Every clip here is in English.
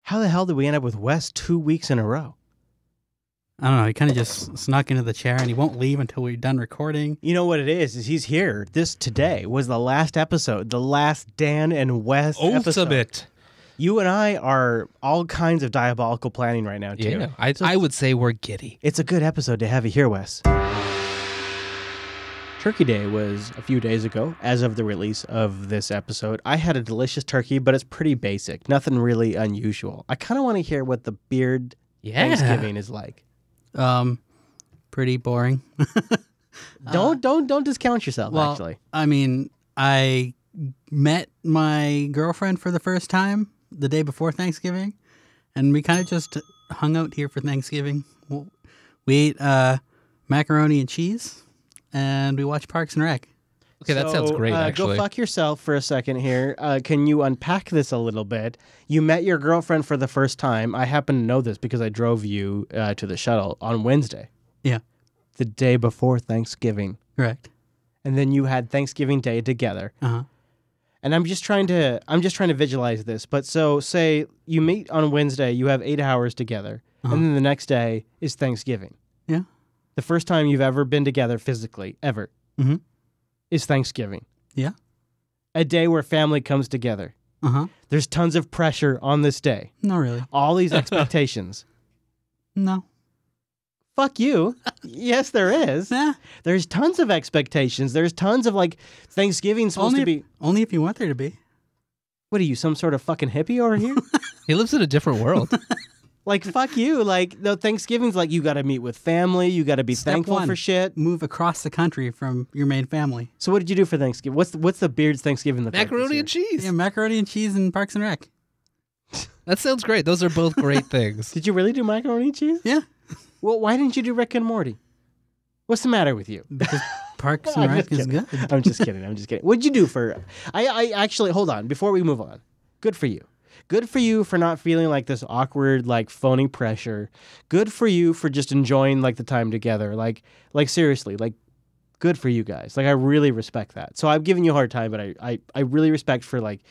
How the hell did we end up with Wes 2 weeks in a row? I don't know. He kind of just snuck into the chair, and he won't leave until we're done recording. You know what it is he's here. This today was the last episode, the last Dan and Wes episode. Ultimate. You and I are all kinds of diabolical planning right now, too. Yeah, I would say we're giddy. It's a good episode to have you here, Wes. Turkey Day was a few days ago, as of the release of this episode. I had a delicious turkey, but it's pretty basic. Nothing really unusual. I kind of want to hear what the beard Thanksgiving is like. Pretty boring. Don't discount yourself, well, actually. I mean, I met my girlfriend for the first time the day before Thanksgiving, and we kind of just hung out here for Thanksgiving. We ate macaroni and cheese, and we watched Parks and Rec. Okay, that sounds great, actually. Go fuck yourself for a second here. Can you unpack this a little bit? You met your girlfriend for the first time. I happen to know this because I drove you to the shuttle on Wednesday. Yeah. The day before Thanksgiving. Correct. And then you had Thanksgiving Day together. Uh-huh. And I'm just trying to visualize this. But so say you meet on Wednesday, you have 8 hours together, and then the next day is Thanksgiving. Yeah. The first time you've ever been together physically, ever, is Thanksgiving. Yeah. A day where family comes together. Uh-huh. There's tons of pressure on this day. Not really. All these expectations. No. Fuck you. Yes, there is. Nah. There's tons of expectations. There's tons of, like, Thanksgiving's supposed to be... Only if you want there to be. What are you, some sort of fucking hippie over here? He lives in a different world. Like, fuck you. Like, the Thanksgiving's like you got to meet with family. You got to be thankful for shit. Move across the country from your main family. So what did you do for Thanksgiving? What's the Beard's Thanksgiving look like Macaroni and this year? cheese. Yeah, macaroni and cheese and Parks and Rec. That sounds great. Those are both great things. Did you really do macaroni and cheese? Yeah. Well, why didn't you do Rick and Morty? What's the matter with you? Because Parks and Rec is good. I'm just kidding. What'd you do for... I actually... Hold on. Before we move on. Good for you. Good for you for not feeling like this awkward, like, phony pressure. Good for you for just enjoying, like, the time together. Like seriously, like, good for you guys. Like, I really respect that. So I'm giving you a hard time, but I really respect for, like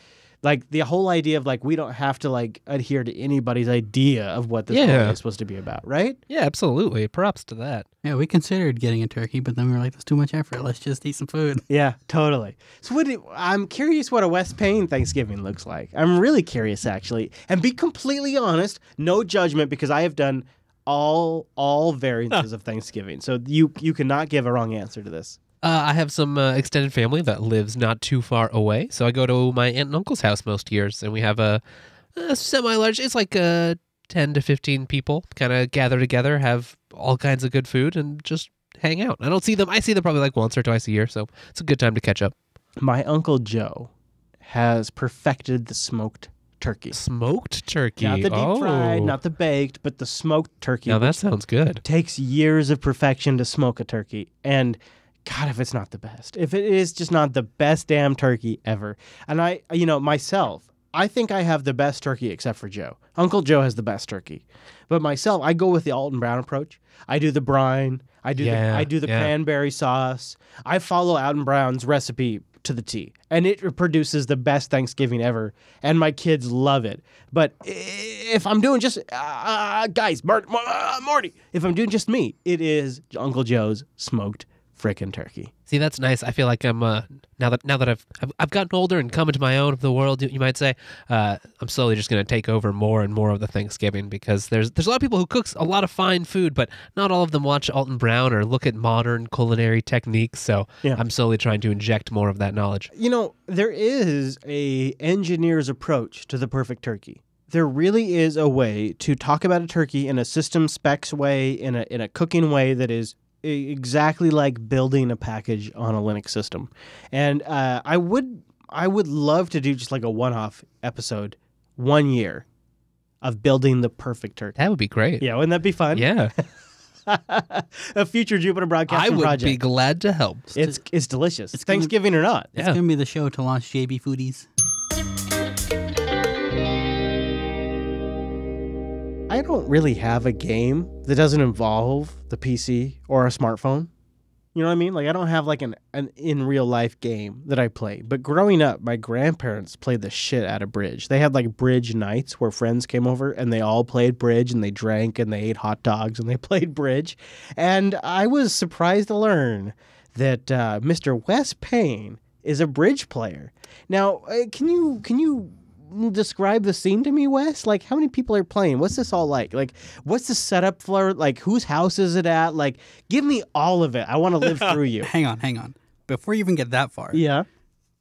the whole idea of, like, we don't have to, like, adhere to anybody's idea of what this holiday is supposed to be about, right? Yeah, absolutely. Props to that. Yeah, we considered getting a turkey, but then we were like, that's too much effort. Let's just eat some food. Yeah, totally. So I'm curious what a West Payne Thanksgiving looks like. I'm really curious, actually. And be completely honest, no judgment, because I have done all variances of Thanksgiving. So you cannot give a wrong answer to this. I have some extended family that lives not too far away, so I go to my aunt and uncle's house most years, and we have a semi-large, it's like 10 to 15 people kind of gather together, have all kinds of good food, and just hang out. I see them probably like once or twice a year, so it's a good time to catch up. My Uncle Joe has perfected the smoked turkey. Smoked turkey? Not the deep fried, not the baked, but the smoked turkey. Now that sounds good. Takes years of perfection to smoke a turkey, and... God, if it's not the best. If it is just not the best damn turkey ever. And myself, I think I have the best turkey except for Joe. Uncle Joe has the best turkey. But myself, I go with the Alton Brown approach. I do the brine. I do the cranberry sauce. I follow Alton Brown's recipe to the T. And it produces the best Thanksgiving ever. And my kids love it. But if I'm doing just, guys, Morty, if I'm doing just me, it is Uncle Joe's smoked frickin' turkey. See, that's nice. I feel like I'm now that I've gotten older and come into my own of the world, you might say, I'm slowly just going to take over more and more of the Thanksgiving, because there's a lot of people who cooks a lot of fine food, but not all of them watch Alton Brown or look at modern culinary techniques. So I'm slowly trying to inject more of that knowledge. There is a engineer's approach to the perfect turkey. There really is a way to talk about a turkey in a system specs way, in a cooking way that is exactly like building a package on a Linux system. And I would love to do just like a one-off episode 1 year of building the perfect turkey. That would be great. Yeah, wouldn't that be fun? Yeah. A future Jupiter Broadcasting project. I would project. be glad to help. It's delicious. It's Thanksgiving or not. It's going to be the show to launch JB Foodies. I don't really have a game that doesn't involve the PC or a smartphone. You know what I mean? Like, I don't have like an in real life game that I play. But growing up, my grandparents played the shit out of bridge. They had like bridge nights where friends came over and they all played bridge and they drank and they ate hot dogs and they played bridge. And I was surprised to learn that Mr. Wes Payne is a bridge player. Now, can you describe the scene to me, Wes? Like, how many people are playing? What's this all like? Like, what's the setup for? Like, whose house is it at? Like, give me all of it. I want to live through you. Hang on. Before you even get that far, Yeah.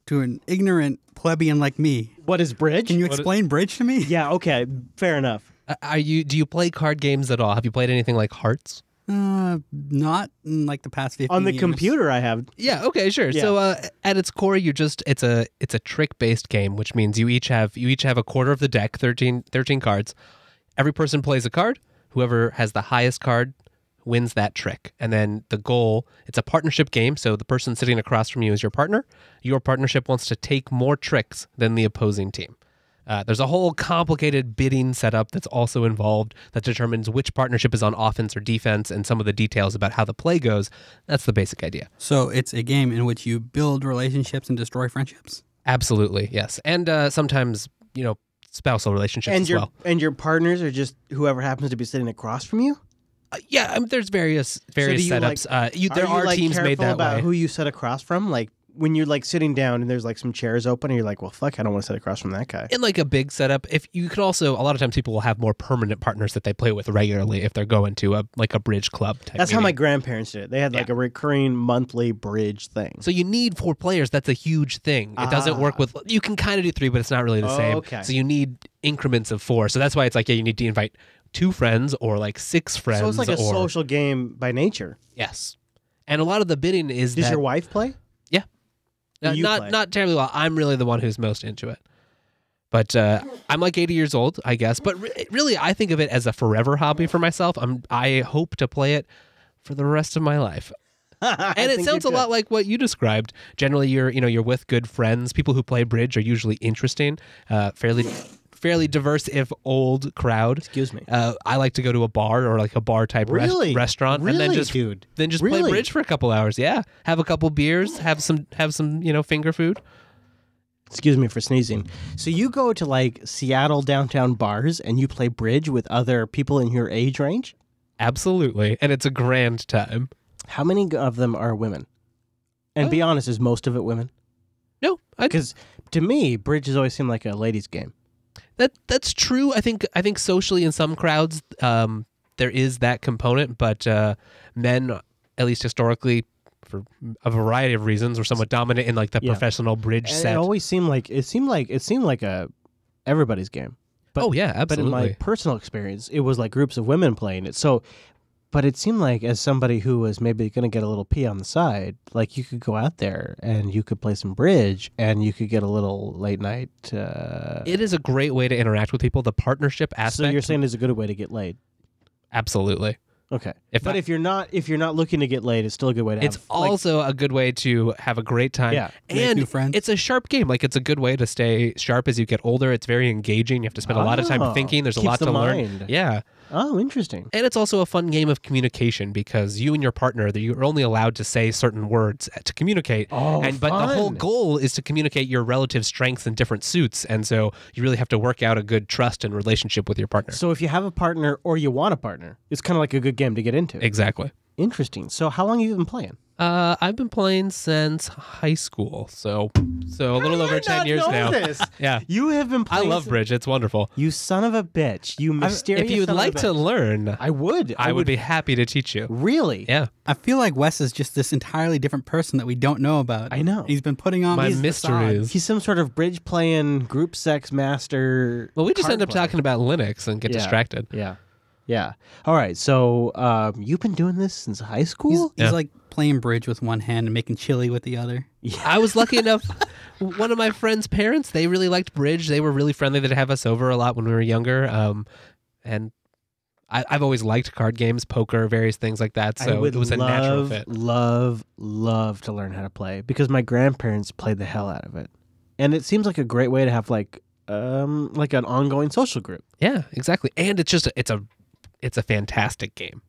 to an ignorant plebeian like me, What is bridge? can you explain bridge to me? Yeah. Okay. Fair enough. Do you play card games at all? Have you played anything like Hearts? Not in like the past 15 On the years. computer, I have. Yeah. Okay. Sure. Yeah. So at its core, it's a trick based game, which means you each have a quarter of the deck, 13 cards. Every person plays a card. Whoever has the highest card wins that trick. And then the goal, it's a partnership game. So the person sitting across from you is your partner. Your partnership wants to take more tricks than the opposing team. There's a whole complicated bidding setup that's also involved that determines which partnership is on offense or defense and some of the details about how the play goes. That's the basic idea. So it's a game in which you build relationships and destroy friendships? Absolutely, yes. And sometimes, spousal relationships And as your well. and your partners are just whoever happens to be sitting across from you. Yeah, I mean, there's various do you, setups. There are are you, teams careful made that about way. who you sit across from? Like when you're like sitting down and there's like some chairs open, and you're like, well, fuck, I don't want to sit across from that guy. In like a big setup, if you could also, a lot of times people will have more permanent partners that they play with regularly if they're going to a bridge club type. That's how my meeting. grandparents did it. They had like a recurring monthly bridge thing. So you need 4 players. That's a huge thing. It doesn't work with. You can kind of do 3, but it's not really the same. Okay. So you need increments of 4. So that's why it's like, you need to invite 2 friends or like 6 friends. So it's like a or, social game by nature. Yes. And a lot of the bidding is Does that. your wife play? Yeah. You play? Not terribly well. I'm really the one who's most into it. But I'm like 80 years old, I guess. But really, I think of it as a forever hobby for myself. I hope to play it for the rest of my life. And it sounds a lot like what you described. Generally, you're with good friends. People who play bridge are usually interesting, fairly diverse if old crowd. Excuse me. I like to go to a bar or like a bar type Really? restaurant, and then Really, just dude? play Really? bridge for a couple hours. Yeah, have a couple beers, have some finger food. Excuse me for sneezing. So you go to like Seattle downtown bars and you play bridge with other people in your age range? Absolutely, and it's a grand time. How many of them are women? And be honest, is most of it women? No, Because to me, bridge has always seemed like a ladies' game. That's true. I think socially in some crowds there is that component, but men, at least historically, for a variety of reasons, were somewhat dominant in like the professional bridge And set. it always seemed like a everybody's game. But, oh yeah, But in absolutely. my personal experience, it was like groups of women playing it. So, but it seemed like as somebody who was maybe going to get a little pee on the side, like you could go out there and you could play some bridge and you could get a little late night. It is a great way to interact with people. The partnership aspect. So you're saying it's a good way to get laid? Absolutely. Okay. If If you're not looking to get laid, it's still a good way to It's have like, also a good way to have a great time. Yeah. Make And new friends. it's a sharp game. Like, it's a good way to stay sharp as you get older. It's very engaging. You have to spend a lot of time Oh, thinking. There's a keeps lot the to mind. learn. Yeah. Oh, interesting. And it's also a fun game of communication because you and your partner, you're only allowed to say certain words to communicate. Oh, But the whole fun. goal is to communicate your relative strengths in different suits. And so you really have to work out a good trust and relationship with your partner. So if you have a partner or you want a partner, it's kind of like a good game to get into. Exactly. Interesting. So how long have you been playing? I've been playing since high school, so a little over 10 years now. This? Yeah. You have been I playing. love bridge. It's wonderful. You son of a bitch. You mysterious If you'd son like of to a bitch. learn, I would. I would be happy to teach you. Really? Yeah. I feel like Wes is just this entirely different person that we don't know about. I know. He's been putting on My these mysteries. facades. He's some sort of bridge playing group sex master. Well, we just card end up player. talking about Linux and get Yeah. distracted. Yeah. Yeah. All right. So you've been doing this since high school? He's Yeah. like playing bridge with one hand and making chili with the other. I was lucky enough. One of my friend's parents, they really liked bridge. They were really friendly. They'd have us over a lot when we were younger. And I've always liked card games, poker, various things like that. I So would it was a natural fit. love to learn how to play because my grandparents played the hell out of it. And it seems like a great way to have like an ongoing social group. Yeah, exactly. And it's a fantastic game.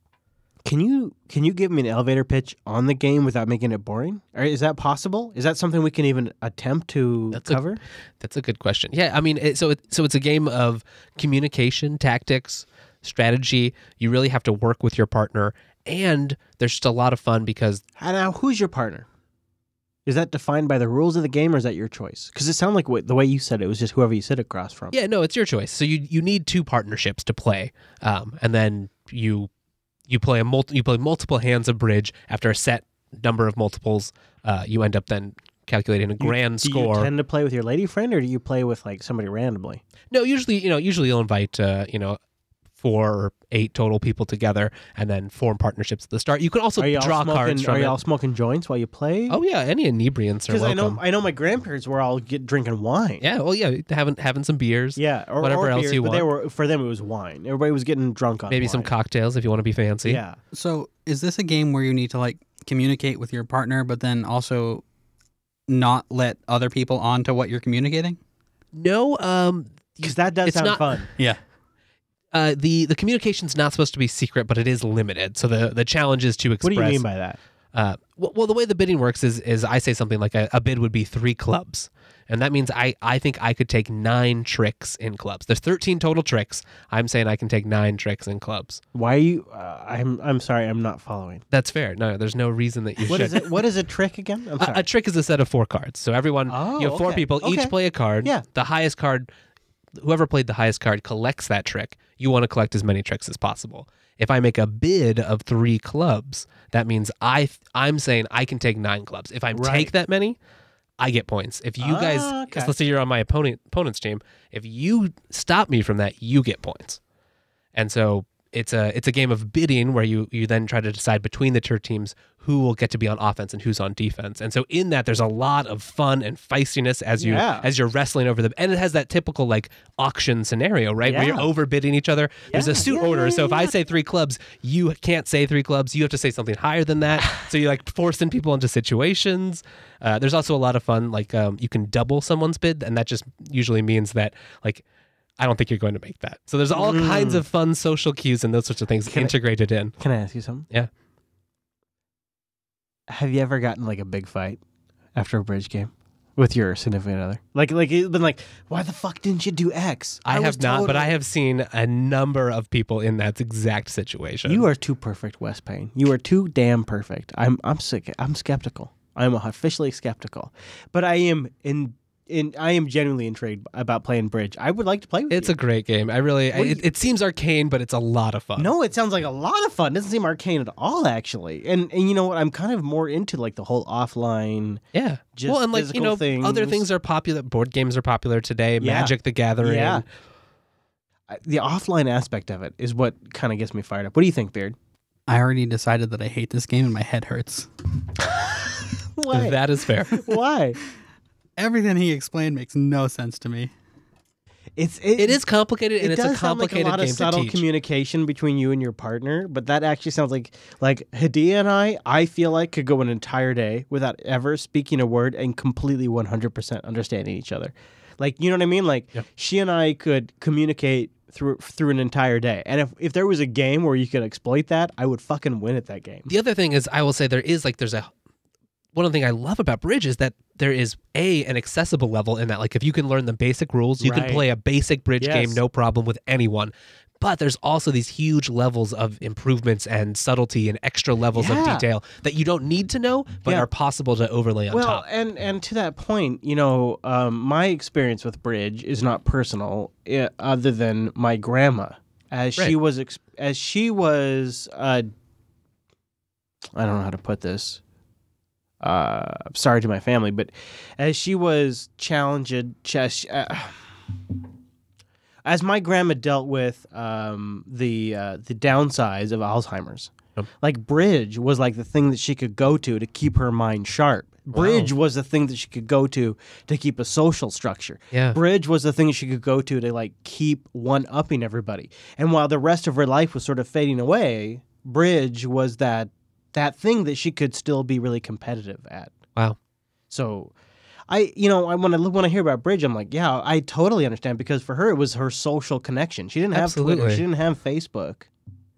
Can you give me an elevator pitch on the game without making it boring? Or is that possible? Is that something we can even attempt to cover? That's a good question. Yeah, I mean, so it's a game of communication, tactics, strategy. You really have to work with your partner, and there's just a lot of fun because... And now, who's your partner? Is that defined by the rules of the game, or is that your choice? Because it sounded like the way you said it was just whoever you sit across from. Yeah, no, it's your choice. So you need 2 partnerships to play, and then you play multiple hands of bridge. After a set number of multiples, you end up then calculating a grand score. Do you tend to play with your lady friend, or do you play with like somebody randomly? No, usually you'll invite 4 or 8 total people together, and then form partnerships at the start. You can also draw cards from it. Are y'all smoking joints while you play? Oh yeah, any inebriants are welcome. Because I know my grandparents were all drinking wine. Yeah, well, yeah, having some beers. Yeah, or whatever else beers, you want. For them, it was wine. Everybody was getting drunk on maybe wine. Some cocktails if you want to be fancy. Yeah. So is this a game where you need to like communicate with your partner, but then also not let other people onto what you're communicating? No, because that does sound fun. Yeah. The communication's not supposed to be secret, but it is limited. So the challenge is to express. What do you mean by that? Well, the way the bidding works is I say something like a bid would be 3 clubs. And that means I think I could take 9 tricks in clubs. There's 13 total tricks. I'm saying I can take 9 tricks in clubs. Why are you... I'm sorry, I'm not following. That's fair. No, there's no reason that you should. What is a trick again? I'm sorry. A trick is a set of 4 cards. So everyone, you have 4 people, each play a card. Yeah. The highest card... Whoever played the highest card collects that trick. You want to collect as many tricks as possible. If I make a bid of 3 clubs, that means I'm saying I can take 9 clubs. If I take that many, I get points. If you guys, let's say you're on my opponent's team, if you stop me from that, you get points. And so it's a game of bidding where you then try to decide between the 2 teams who will get to be on offense and who's on defense. And so in that, there's a lot of fun and feistiness as you're wrestling over them. And it has that typical like auction scenario, right? Where you're overbidding each other. There's a suit order. So if I say 3 clubs, you can't say 3 clubs. You have to say something higher than that. So you're like forcing people into situations. There's also a lot of fun. Like you can double someone's bid. And that just usually means that like, I don't think you're going to make that. So there's all kinds of fun social cues and those sorts of things integrated in. Can I ask you something? Yeah. Have you ever gotten like a big fight after a bridge game with your significant other? Like you've been like, why the fuck didn't you do X? I have not, but I have seen a number of people in that exact situation. You are too perfect, Wes Payne. You are too damn perfect. I'm skeptical. I'm officially skeptical, but I am genuinely intrigued about playing bridge. I would like to play with you. It's a great game. It seems arcane, but it's a lot of fun. No, it sounds like a lot of fun. It doesn't seem arcane at all, actually. And you know what? I'm kind of more into like the whole offline. Yeah. Just well, and like things. Other things are popular. Board games are popular today. Yeah. Magic the Gathering. Yeah. The offline aspect of it is what kind of gets me fired up. What do you think, Beard? I already decided that I hate this game and my head hurts. Why? That is fair. Why? Everything he explained makes no sense to me. It is complicated, and it's a complicated like a lot game of subtle to teach. communication between you and your partner, but that actually sounds like Hadia and I feel like could go an entire day without ever speaking a word and completely 100% understanding each other. Like, you know what I mean? Like, she and I could communicate through an entire day. And if there was a game where you could exploit that, I would fucking win at that game. The other thing is, I will say one of the things I love about bridge is that there is an accessible level in that. Like if you can learn the basic rules, you can play a basic bridge game, no problem with anyone. But there's also these huge levels of improvements and subtlety and extra levels of detail that you don't need to know, but are possible to overlay on top. Well, and to that point, my experience with bridge is not personal, other than my grandma, she was I don't know how to put this. Sorry to my family, but as she was challenged, as my grandma dealt with the downsides of Alzheimer's, like bridge was like the thing that she could go to keep her mind sharp. Bridge was the thing that she could go to keep a social structure. Yeah. Bridge was the thing she could go to like keep one-upping everybody. And while the rest of her life was sort of fading away, bridge was that thing that she could still be really competitive at. Wow. So when I hear about bridge, I'm like, yeah, I totally understand, because for her it was her social connection. She didn't have Twitter, she didn't have Facebook.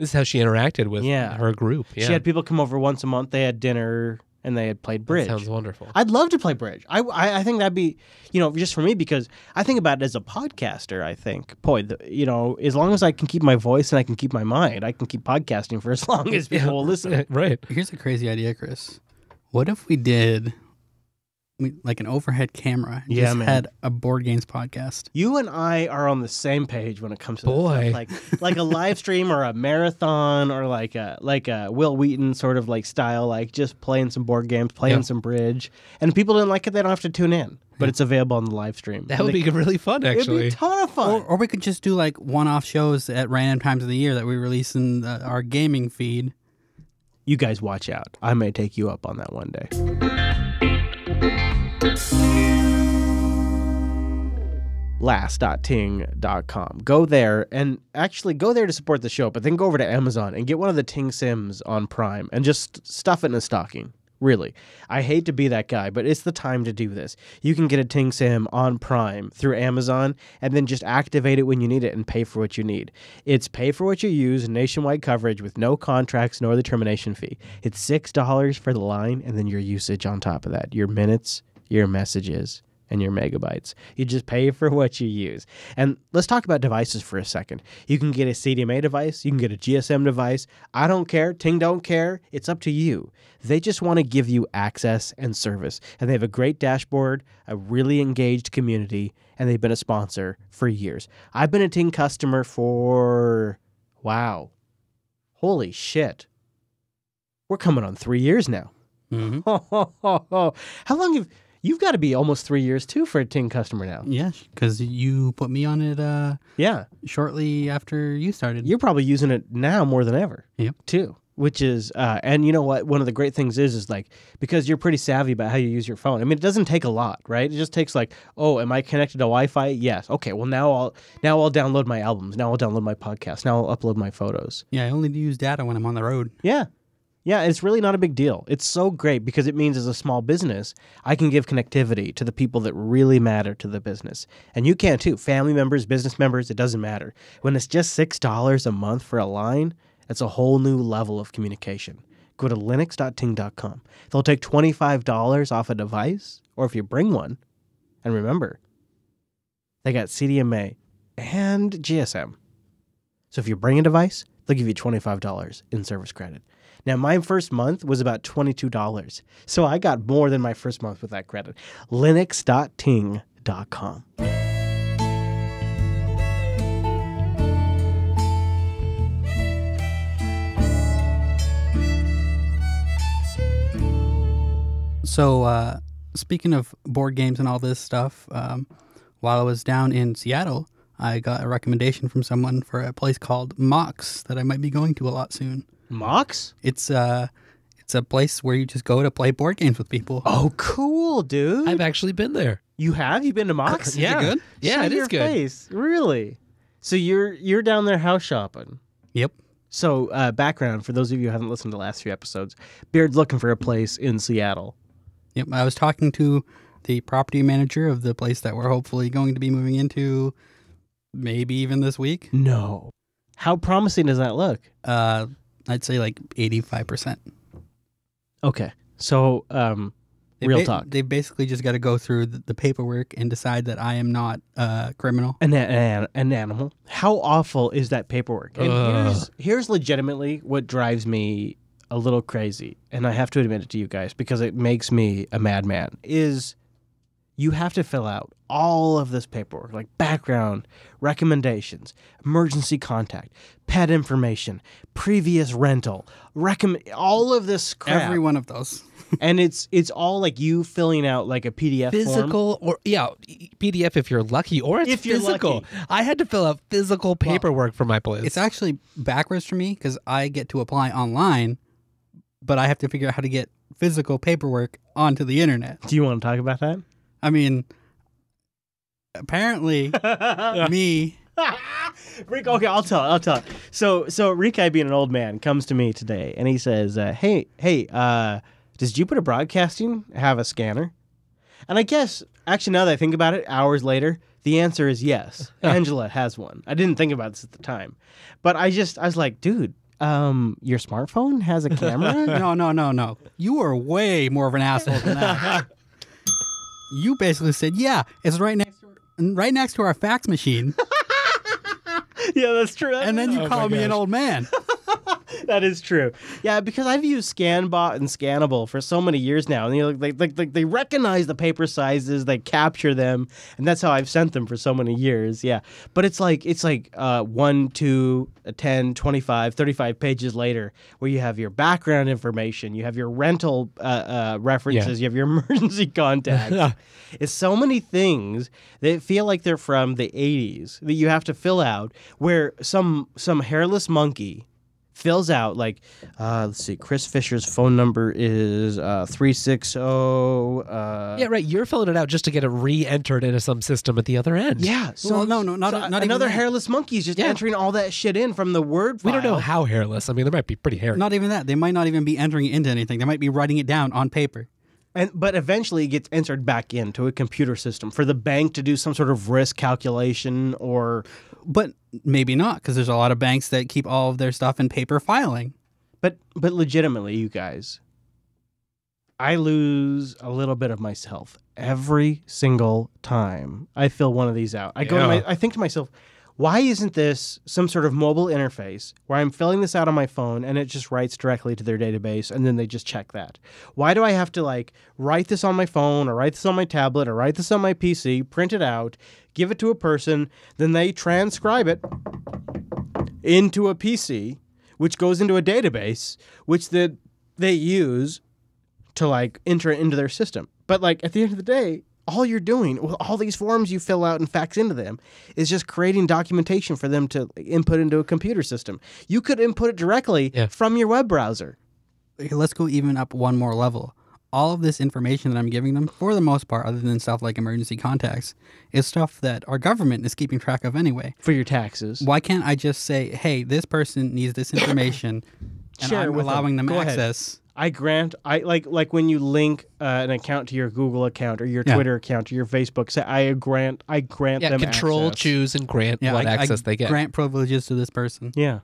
This is how she interacted with her group. Yeah. She had people come over once a month. They had dinner and they had played bridge. That sounds wonderful. I'd love to play bridge. I think that'd be, just for me, because I think about it as a podcaster. I think, as long as I can keep my voice and I can keep my mind, I can keep podcasting for as long as people will listen. Right. Here's a crazy idea, Chris. What if we did like an overhead camera and just had a board games podcast? You and I are on the same page when it comes to Boy. that stuff. Like a live stream or a marathon or like a Will Wheaton sort of like style, like just playing some board games, playing some bridge. And if people don't like it, they don't have to tune in. But it's available on the live stream. That would be really fun, actually. It'd be a ton of fun. Or we could just do like one-off shows at random times of the year that we release in our gaming feed. You guys watch out. I may take you up on that one day. Last.ting.com. Go there and actually go there to support the show, but then go over to Amazon and get one of the Ting Sims on Prime and just stuff it in a stocking. Really. I hate to be that guy, but it's the time to do this. You can get a Ting Sim on Prime through Amazon and then just activate it when you need it and pay for what you need. It's pay for what you use, nationwide coverage with no contracts nor the termination fee. It's $6 for the line and then your usage on top of that. Your minutes, your messages, and your megabytes. You just pay for what you use. And let's talk about devices for a second. You can get a CDMA device. You can get a GSM device. I don't care. Ting don't care. It's up to you. They just want to give you access and service. And they have a great dashboard, a really engaged community, and they've been a sponsor for years. I've been a Ting customer for, wow, holy shit. We're coming on 3 years now. Mm-hmm. How long have... You've got to be almost 3 years, too, for a Ting customer now. Yeah, because you put me on it shortly after you started. You're probably using it now more than ever, too, which is, and you know what? One of the great things is like, because you're pretty savvy about how you use your phone. I mean, it doesn't take a lot, right? It just takes like, oh, am I connected to Wi-Fi? Yes. Okay, well, now I'll download my albums. Now I'll download my podcast. Now I'll upload my photos. Yeah, I only use data when I'm on the road. Yeah. Yeah, it's really not a big deal. It's so great because it means as a small business, I can give connectivity to the people that really matter to the business. And you can too. Family members, business members, it doesn't matter. When it's just $6 a month for a line, that's a whole new level of communication. Go to linux.ting.com. They'll take $25 off a device, or if you bring one. And remember, they got CDMA and GSM. So if you bring a device, they'll give you $25 in service credit. Now, my first month was about $22, so I got more than my first month with that credit. Linux.ting.com. So, speaking of board games and all this stuff, while I was down in Seattle, I got a recommendation from someone for a place called Mox that I might be going to a lot soon. Mox? It's a place where you just go to play board games with people. Oh, cool, dude. I've actually been there. You have? You've been to Mox? Yeah. Is it good? Yeah, Show it is your good. Face. Really? So you're down there house shopping. Yep. So background, for those of you who haven't listened to the last few episodes, Beard's looking for a place in Seattle. Yep. I was talking to the property manager of the place that we're hopefully going to be moving into maybe even this week. No. How promising does that look? I'd say like 85%. Okay. So, real talk. They basically just got to go through the paperwork and decide that I am not a criminal. An animal. How awful is that paperwork? And here's legitimately what drives me a little crazy, and I have to admit it to you guys because it makes me a madman, is you have to fill out all of this paperwork, like background, recommendations, emergency contact, pet information, previous rental, all of this crap. Every one of those. And it's all like you filling out like a PDF Physical form. PDF if you're lucky, or it's If you're physical. lucky. I had to fill out physical paperwork for my place. It's actually backwards for me because I get to apply online, but I have to figure out how to get physical paperwork onto the internet. Do you want to talk about that? I mean, apparently, me. Rick, okay, I'll tell it. So Rick, being an old man, comes to me today and he says, hey, does Jupiter Broadcasting have a scanner? And I guess, actually, now that I think about it, hours later, the answer is yes. Angela has one. I didn't think about this at the time. But I was like, dude, your smartphone has a camera? No. You are way more of an asshole than that. You basically said, yeah, it's right next to our fax machine. Yeah, that's true. And then you call me an old man. That is true. Yeah, because I've used ScanBot and Scannable for so many years now, and they recognize the paper sizes, they capture them, and that's how I've sent them for so many years. Yeah, but it's like 1, 2, 10, 25, 35 pages later, where you have your background information, you have your rental references, you have your emergency contacts. It's so many things that feel like they're from the 80s that you have to fill out, where some hairless monkey fills out like, let's see, Chris Fisher's phone number is 360. Yeah, right. You're filling it out just to get it re-entered into some system at the other end. Yeah. So not another even hairless monkey is just entering all that shit in from the Word file. We don't know how hairless. I mean, they might be pretty hairy. Not even that. They might not even be entering it into anything. They might be writing it down on paper. But eventually it gets entered back into a computer system for the bank to do some sort of risk calculation or... But maybe not, because there's a lot of banks that keep all of their stuff in paper filing. But legitimately, you guys, I lose a little bit of myself every single time I fill one of these out. I think to myself, why isn't this some sort of mobile interface where I'm filling this out on my phone and it just writes directly to their database and then they just check that? Why do I have to write this on my phone or write this on my tablet or write this on my PC, print it out, give it to a person, then they transcribe it into a PC, which goes into a database, which they use to enter it into their system. But at the end of the day, all you're doing with all these forms you fill out and fax into them is just creating documentation for them to input into a computer system. You could input it directly from your web browser. Okay, let's go even up one more level. All of this information that I'm giving them, for the most part, other than stuff like emergency contacts, is stuff that our government is keeping track of anyway. For your taxes. Why can't I just say, hey, this person needs this information, and I'm allowing them access... like when you link an account to your Google account or your Twitter account or your Facebook, say I grant them control, access. Choose, and grant what access they get. Grant privileges to this person. Yeah.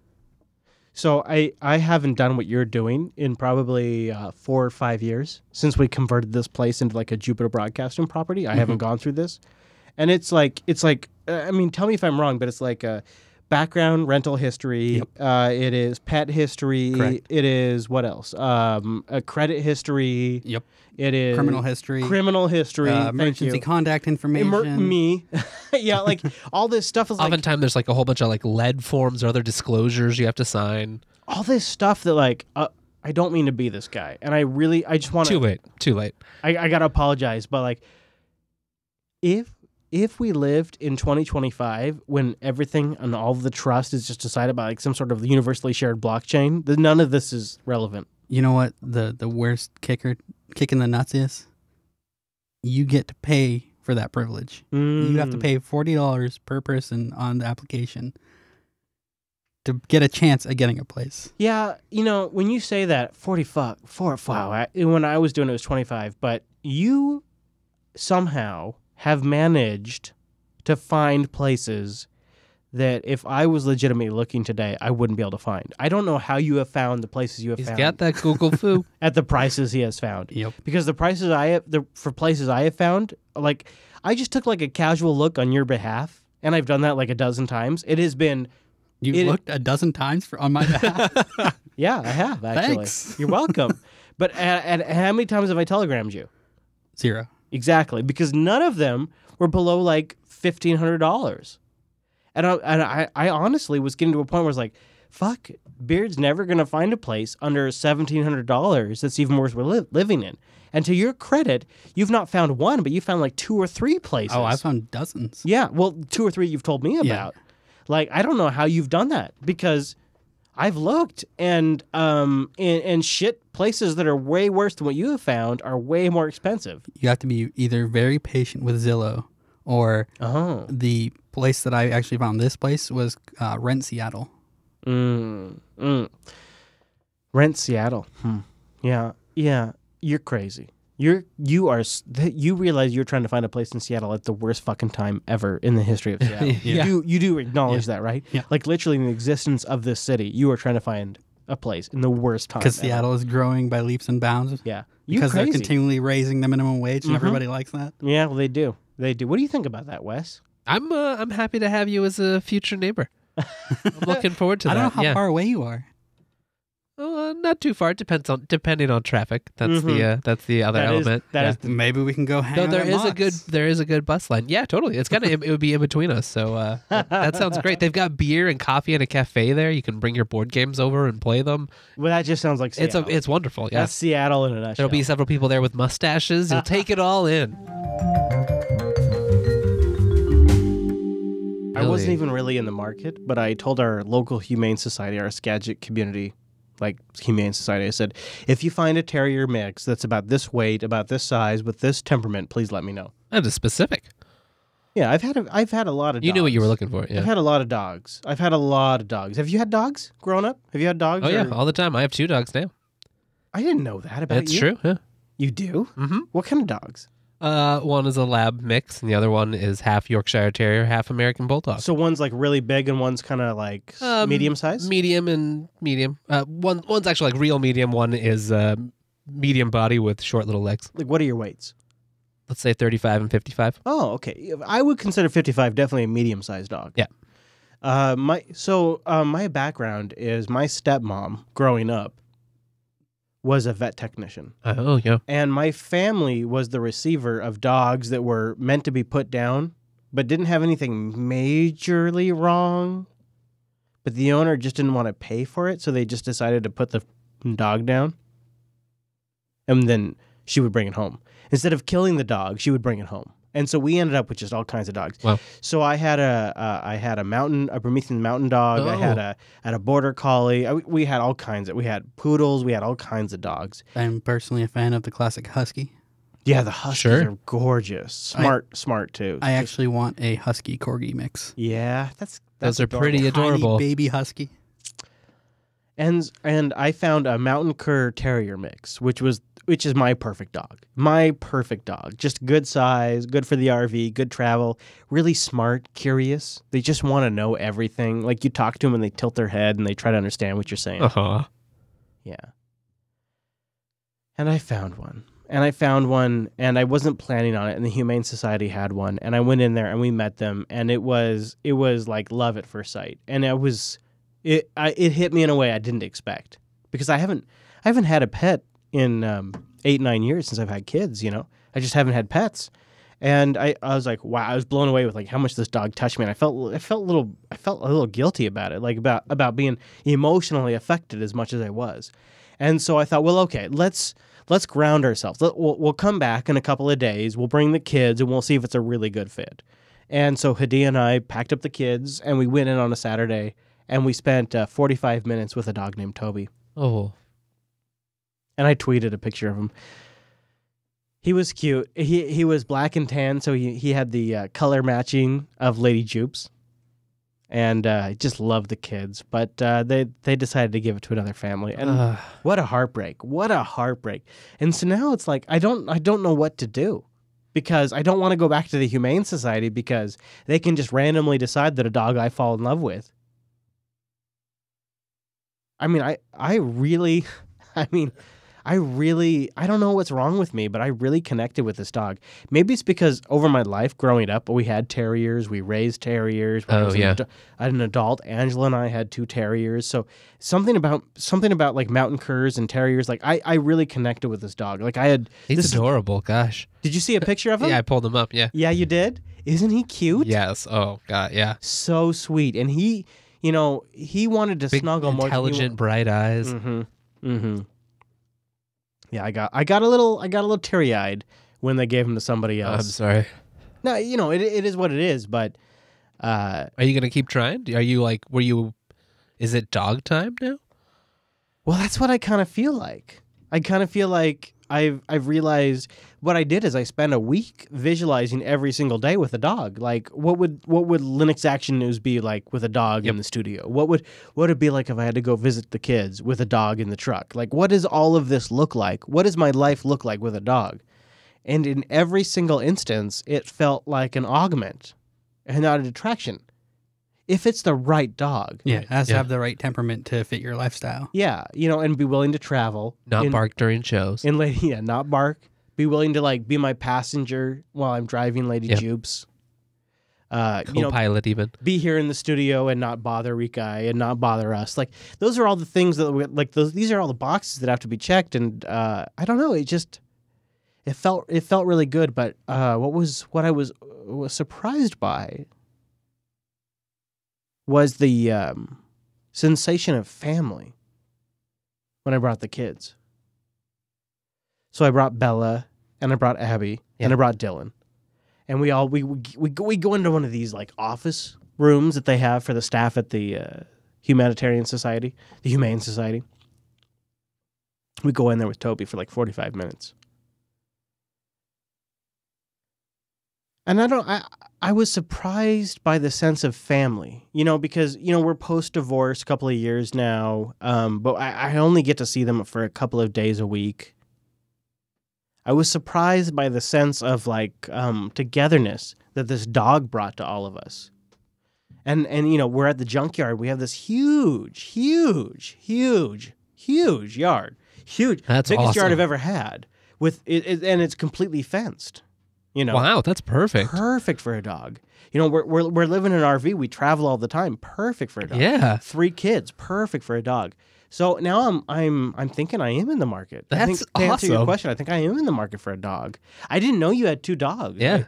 So I haven't done what you're doing in probably 4 or 5 years since we converted this place into a Jupiter Broadcasting property. I haven't gone through this, and it's like I mean, tell me if I'm wrong, but it's like a background rental history. Yep. It is pet history. Correct. It is what else? A credit history. Yep. It is criminal history. Emergency contact information. Yeah, all this stuff is Oftentimes there's a whole bunch of lead forms or other disclosures you have to sign. all this stuff that I don't mean to be this guy, and I just want to. Too late. I gotta apologize, but if we lived in 2025 when everything and all of the trust is just decided by some sort of universally shared blockchain, then none of this is relevant. You know what the worst kick in the nuts is? You get to pay for that privilege. You have to pay $40 per person on the application to get a chance at getting a place. Yeah, when you say that, when I was doing it was 25, but you somehow have managed to find places that if I was legitimately looking today, I wouldn't be able to find. I don't know how you have found the places you have found. He's got that Google foo. At the prices he has found. Yep. Because the prices for places I have found, I just took a casual look on your behalf, and I've done that a dozen times. It has been... You've looked a dozen times on my behalf? Yeah, I have, actually. Thanks. You're welcome. But and how many times have I telegrammed you? 0. Exactly, because none of them were below $1,500. And I honestly was getting to a point where I was fuck, Beard's never going to find a place under $1,700 that's even worth living in. And to your credit, you've not found one, but you found 2 or 3 places. Oh, I found dozens. Yeah, well, 2 or 3 you've told me about. Yeah. I don't know how you've done that, because I've looked, and shit, places that are way worse than what you have found are way more expensive. You have to be either very patient with Zillow, or the place that I actually found this place was Rent Seattle. Rent Seattle. Yeah. You're crazy. You realize you're trying to find a place in Seattle at the worst fucking time ever in the history of Seattle. Yeah. You do acknowledge that, right? Yeah. Literally in the existence of this city, you are trying to find a place in the worst time. Because ever. Seattle is growing by leaps and bounds. Yeah. You Because they're crazy. continually raising the minimum wage, and Mhm. everybody likes that. Yeah, well, they do. They do. What do you think about that, Wes? I'm happy to have you as a future neighbor. I'm looking forward to I that. don't know how yeah. far away you are. Not too far. Depending on traffic. That's the other element. That is Maybe we can go hang No, out there at is a Mott's. there is a good bus line. Yeah, totally. It's it would be in between us. So that sounds great. They've got beer and coffee and a cafe there. You can bring your board games over and play them. Well, that just sounds like Seattle. It's wonderful. Yeah. That's Seattle in a nutshell. There'll be several people there with mustaches. You'll take it all in. I wasn't even really in the market, but I told our local Humane Society, our Skagit community, like Humane Society, I said, if you find a terrier mix that's about this weight, about this size, with this temperament, please let me know. That is specific. Yeah, I've had a lot of dogs. You knew what you were looking for. Yeah. I've had a lot of dogs. Have you had dogs growing up? Have you had dogs? Oh yeah, or- all the time. I have 2 dogs now. I didn't know that about That's you. true. Yeah. You do? Mm-hmm. What kind of dogs? One is a lab mix, and the other one is half Yorkshire Terrier, half American Bulldog. So one's like really big and one's kind of like medium size? Medium and medium. One's actually like real medium. One is medium body with short little legs. Like, what are your weights? Let's say 35 and 55. Oh, okay. I would consider 55 definitely a medium-sized dog. Yeah. My background is my stepmom growing up was a vet technician. Oh yeah. And my family was the receiver of dogs that were meant to be put down, but didn't have anything majorly wrong. But the owner just didn't want to pay for it, so they just decided to put the dog down. And then she would bring it home. Instead of killing the dog, she would bring it home. And so we ended up with just all kinds of dogs. Wow. So I had a Promethean mountain dog. Oh. I had a border collie. We had all kinds we had poodles. We had all kinds of dogs. I'm personally a fan of the classic husky. Yeah, the huskies Sure. are gorgeous. Smart too. I actually want a husky corgi mix. Yeah, that's Those are adorable. pretty adorable. Tiny baby husky. And I found a mountain cur terrier mix, which is my perfect dog. My perfect dog. Just good size, good for the RV, good travel, really smart, curious. They just want to know everything. Like you talk to them and they tilt their head and they try to understand what you're saying. Uh-huh. Yeah. And I found one. And I wasn't planning on it, and the Humane Society had one, and I went in there and we met them, and it was like love at first sight. And it hit me in a way I didn't expect, because I haven't had a pet in 8-9 years since I've had kids, you know. I just haven't had pets. And I was like, wow, I was blown away with like how much this dog touched me, and I felt a little guilty about it, like about being emotionally affected as much as I was. And so I thought, well, okay, let's ground ourselves. We'll come back in a couple of days. We'll bring the kids, and we'll see if it's a really good fit. And so Hadi and I packed up the kids, and we went in on a Saturday, and we spent 45 minutes with a dog named Toby. Oh. And I tweeted a picture of him. He was cute. He was black and tan, so he had the color matching of Lady Jupes. And I just loved the kids, but they decided to give it to another family, and what a heartbreak! What a heartbreak! And so now it's like I don't know what to do, because I don't want to go back to the Humane Society because they can just randomly decide that a dog I fall in love with. I mean, I don't know what's wrong with me, but I really connected with this dog. Maybe it's because over my life growing up, we had terriers, we raised terriers. When I was an adult, Angela and I had 2 terriers. So something about like mountain curs and terriers, like I really connected with this dog. Like He's adorable, gosh. Did you see a picture of him? Yeah, I pulled him up, yeah. Yeah, you did? Isn't he cute? Yes. Oh, God, yeah. So sweet. And he wanted to Big, snuggle more. intelligent, bright eyes. Mm-hmm. Mm-hmm. Yeah, I got a little teary-eyed when they gave him to somebody I'm else. sorry. No, it is what it is, but Are you going to keep trying? Are you like, is it dog time now? well, that's what I kind of feel like. I kind of feel like I've realized what I did is I spent a week visualizing every single day with a dog. Like, what would Linux Action News be like with a dog in the studio? What would it be like if I had to go visit the kids with a dog in the truck? Like, what does all of this look like? What does my life look like with a dog? And in every single instance, it felt like an augment and not a detraction. if it's the right dog. Yeah, it has to have the right temperament to fit your lifestyle. Yeah, and be willing to travel. Not bark during shows. And not bark. Be willing to like be my passenger while I'm driving Lady Jupes. Co-pilot even. Be here in the studio and not bother Rikai and not bother us. Like those are all the things that these are all the boxes that have to be checked. And I don't know. It felt really good. But what I was surprised by was the sensation of family when I brought the kids. So I brought Bella and I brought Abby and I brought Dylan. And we go into one of these like office rooms that they have for the staff at the Humane Society. We go in there with Toby for like 45 minutes. And I was surprised by the sense of family, because, we're post-divorce a couple of years now, but I only get to see them for a couple of days a week. I was surprised by the sense of like togetherness that this dog brought to all of us. And we're at the junkyard. We have this huge yard. Huge. That's biggest awesome. yard I've ever had. With it, and it's completely fenced. Wow, that's perfect. Perfect for a dog. We're living in an RV. We travel all the time. Perfect for a dog. Yeah. 3 kids. Perfect for a dog. So now I'm thinking I am in the market. That's to answer your awesome. question, I think I am in the market for a dog. I didn't know you had 2 dogs. Yeah.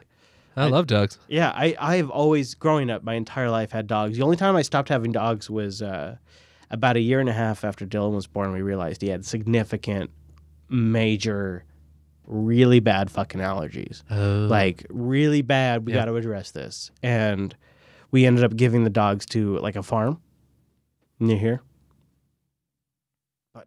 I love dogs. Yeah, I've always, growing up, my entire life had dogs. The only time I stopped having dogs was about a year and a half after Dylan was born. We realized he had significant, major, really bad fucking allergies. Oh. Like, really bad. We got to address this. And we ended up giving the dogs to, like, a farm near here. But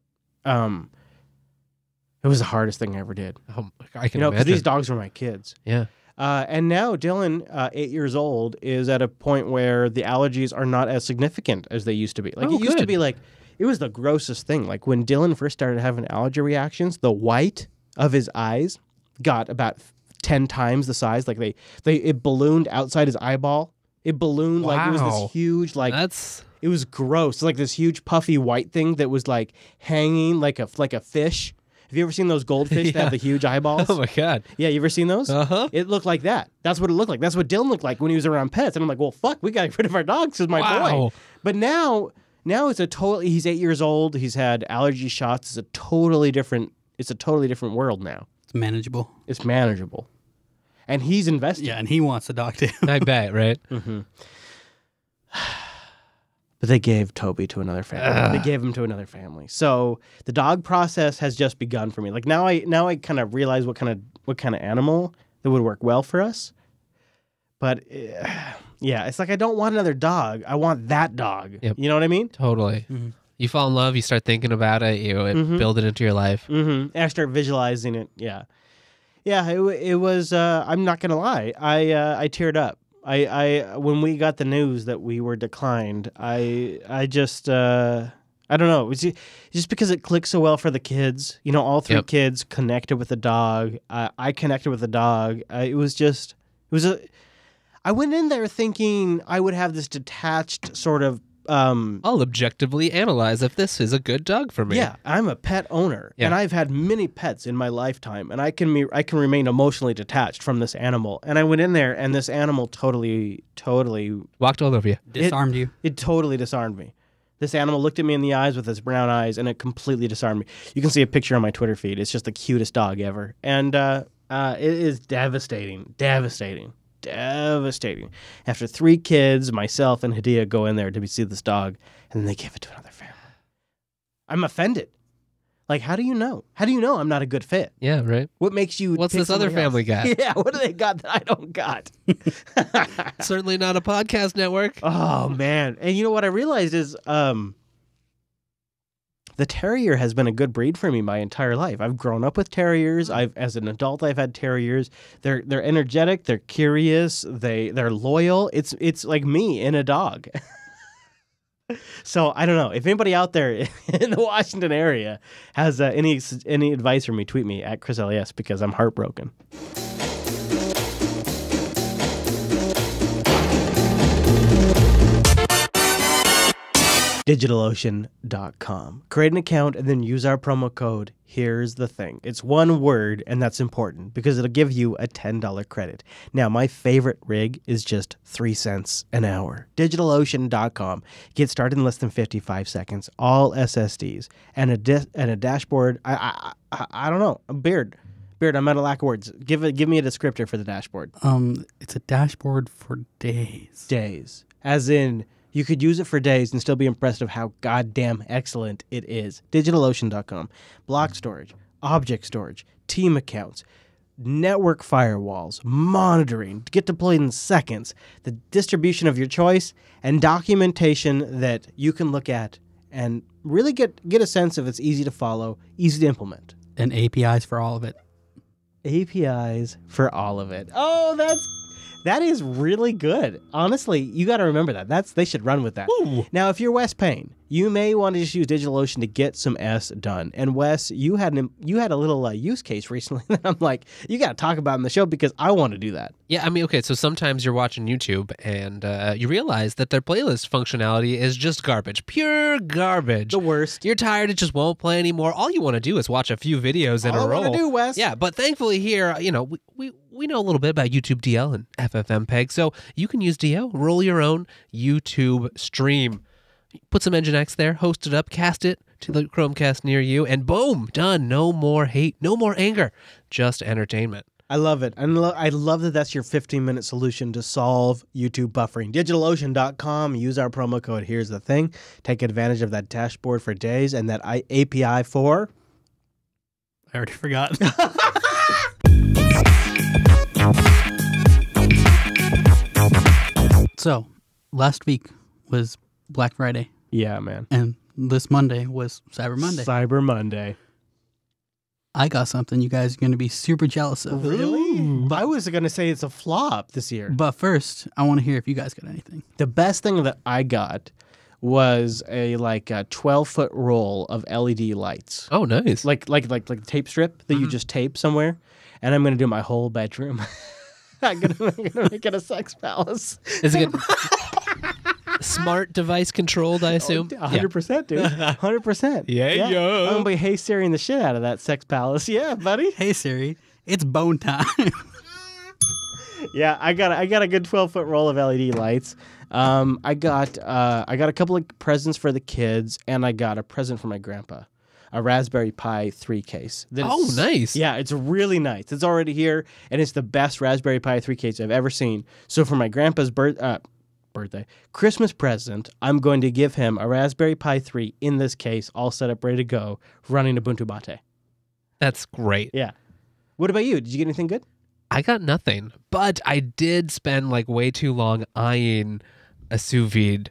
it was the hardest thing I ever did. Oh, I can because imagine. these dogs were my kids. Yeah. And now Dylan, 8 years old, is at a point where the allergies are not as significant as they used to be. Like it used to be like, it was the grossest thing. Like when Dylan first started having allergy reactions, the white of his eyes got about 10 times the size. Like it ballooned outside his eyeball. It ballooned like it was this huge, like it was gross. Like this huge puffy white thing that was like hanging like a fish. Have you ever seen those goldfish that have the huge eyeballs? Oh my God. Yeah, you ever seen those? Uh-huh. It looked like that. That's what it looked like. That's what Dylan looked like when he was around pets. And I'm like, well, fuck, we got to get rid of our dogs because my boy. But now it's he's 8 years old. He's had allergy shots. It's a totally different world now. It's manageable. It's manageable. And he's invested. Yeah, and he wants a dog too. I bet, right? Mm-hmm. But they gave Toby to another family. They gave him to another family. So the dog process has just begun for me. Like now I kind of realize what kind of animal that would work well for us. But yeah, it's like I don't want another dog. I want that dog. Yep. You know what I mean? Totally. Mm-hmm. You fall in love, you start thinking about it, you build it into your life. Mm-hmm. And I start visualizing it. Yeah. Yeah, it was, I'm not going to lie. I teared up. I when we got the news that we were declined, I just I don't know. It was just because it clicked so well for the kids. All 3 kids connected with the dog. I connected with the dog. I went in there thinking I would have this detached sort of. I'll objectively analyze if this is a good dog for me. Yeah, I'm a pet owner, and I've had many pets in my lifetime, and I can remain emotionally detached from this animal. And I went in there, and this animal totally walked all over you, disarmed you. It totally disarmed me. This animal looked at me in the eyes with its brown eyes, and it completely disarmed me. You can see a picture on my Twitter feed. It's just the cutest dog ever, and it is devastating. After 3 kids, myself and Hadia go in there to see this dog, and then they give it to another family. I'm offended. Like, how do you know? How do you know I'm not a good fit? Yeah, right. What makes you? What's this other family got? Yeah, what do they got that I don't got? Certainly not a podcast network. Oh man! And you know what I realized is, the terrier has been a good breed for me my entire life. I've grown up with terriers. As an adult, I've had terriers. They're energetic. They're curious. They're loyal. It's like me in a dog. So I don't know if anybody out there in the Washington area has any advice for me. Tweet me at Chris LES because I'm heartbroken. DigitalOcean.com. Create an account and then use our promo code. Here's the thing. It's one word, and that's important because it'll give you a $10 credit. Now, my favorite rig is just 3 cents an hour. DigitalOcean.com. Get started in less than 55 seconds. All SSDs and a dashboard. I don't know. Beard, I'm at a lack of words. Give me a descriptor for the dashboard. It's a dashboard for days. Days. As in, you could use it for days and still be impressed of how goddamn excellent it is. DigitalOcean.com. Block storage, object storage, team accounts, network firewalls, monitoring, get deployed in seconds, the distribution of your choice, and documentation that you can look at and really get a sense of it's easy to follow, easy to implement. And APIs for all of it. APIs for all of it. Oh, that is really good. Honestly, you got to remember that. They should run with that. Ooh. Now, if you're Wes Payne, you may want to just use DigitalOcean to get some S done. And Wes, you had a little use case recently that I'm like, you got to talk about in the show because I want to do that. Yeah, I mean, okay, so sometimes you're watching YouTube and you realize that their playlist functionality is just garbage. Pure garbage. The worst. You're tired, it just won't play anymore. All you want to do is watch a few videos in a row. All I want to do, Wes. Yeah, but thankfully here, we know a little bit about YouTube DL and FFmpeg, so you can use DL, roll your own YouTube stream. Put some Nginx there, host it up, cast it to the Chromecast near you, and boom, done. No more hate, no more anger, just entertainment. I love it. I love that that's your 15-minute solution to solve YouTube buffering. DigitalOcean.com. Use our promo code. Here's the thing. Take advantage of that dashboard for days and that API for... I already forgot. So, last week was Black Friday. Yeah, man. And this Monday was Cyber Monday. Cyber Monday. I got something you guys are going to be super jealous of. Really? I was going to say it's a flop this year. But first, I want to hear if you guys got anything. The best thing that I got was a 12-foot roll of LED lights. Oh, nice. Like tape strip that you just tape somewhere. And I'm going to do my whole bedroom. I'm gonna make it a sex palace. Is it smart device controlled, I assume? 100%, dude. 100%. Yeah. I'm going to be hey Siri the shit out of that sex palace. Yeah, buddy. Hey Siri, it's bone time. Yeah, I got a good 12-foot roll of LED lights. I got a couple of presents for the kids, and I got a present for my grandpa. A Raspberry Pi 3 case. Nice. Yeah, it's really nice. It's already here, and it's the best Raspberry Pi 3 case I've ever seen. So for my grandpa's birthday, Christmas present, I'm going to give him a Raspberry Pi 3 in this case, all set up, ready to go, running Ubuntu Mate. That's great. Yeah. What about you? Did you get anything good? I got nothing, but I did spend way too long eyeing a sous vide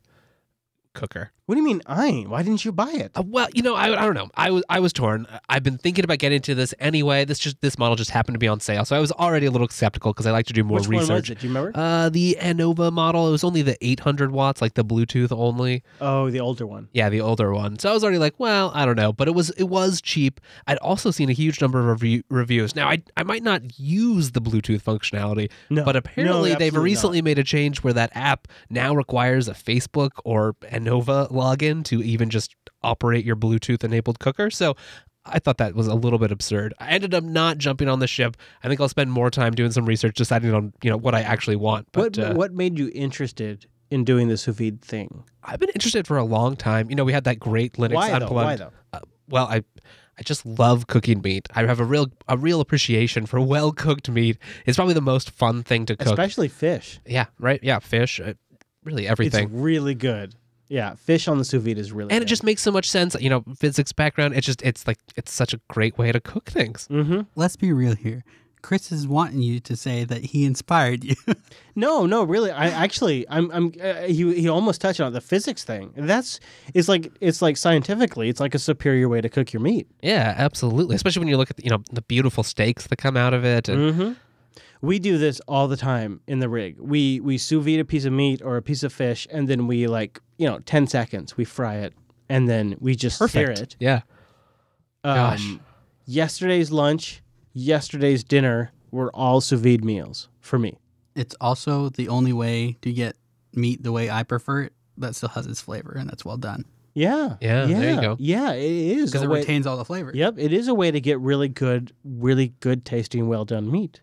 cooker. What do you mean eyeing? Why didn't you buy it? Well, I don't know. I was torn. I've been thinking about getting into this anyway. This model just happened to be on sale, so I was already a little skeptical because I like to do more Which research. one was it? Do you remember? The Anova model. It was only the 800 watts, like the Bluetooth only. Oh, the older one. Yeah, the older one. So I was already like, well, I don't know, but it was cheap. I'd also seen a huge number of reviews. Now, I might not use the Bluetooth functionality, but apparently they've recently made a change where that app now requires a Facebook or Anova login to even just operate your Bluetooth-enabled cooker. So I thought that was a little bit absurd. I ended up not jumping on the ship. I think I'll spend more time doing some research, deciding on what I actually want. But what made you interested in doing the sous vide thing? I've been interested for a long time. We had that great Linux Unplugged. Why though? Well, I just love cooking meat. I have a real appreciation for well-cooked meat. It's probably the most fun thing to cook. Especially fish. Yeah, right. Yeah, fish. Really everything. It's really good. Yeah, fish on the sous vide is really good. And it just makes so much sense. Physics background. It's such a great way to cook things. Mm-hmm. Let's be real here. Chris is wanting you to say that he inspired you. No, really. He almost touched on the physics thing. It's like scientifically, it's like a superior way to cook your meat. Yeah, absolutely. Especially when you look at the beautiful steaks that come out of it. And We do this all the time in the rig. We sous vide a piece of meat or a piece of fish, and then we 10 seconds we fry it, and then we just sear it. Yeah. Gosh. Yesterday's lunch, yesterday's dinner were all sous vide meals for me. It's also the only way to get meat the way I prefer it that still has its flavor, and that's well done. Yeah. Yeah, there you go. Yeah, it is. because a it way- retains all the flavor. Yep, it is a way to get really good tasting, well done meat,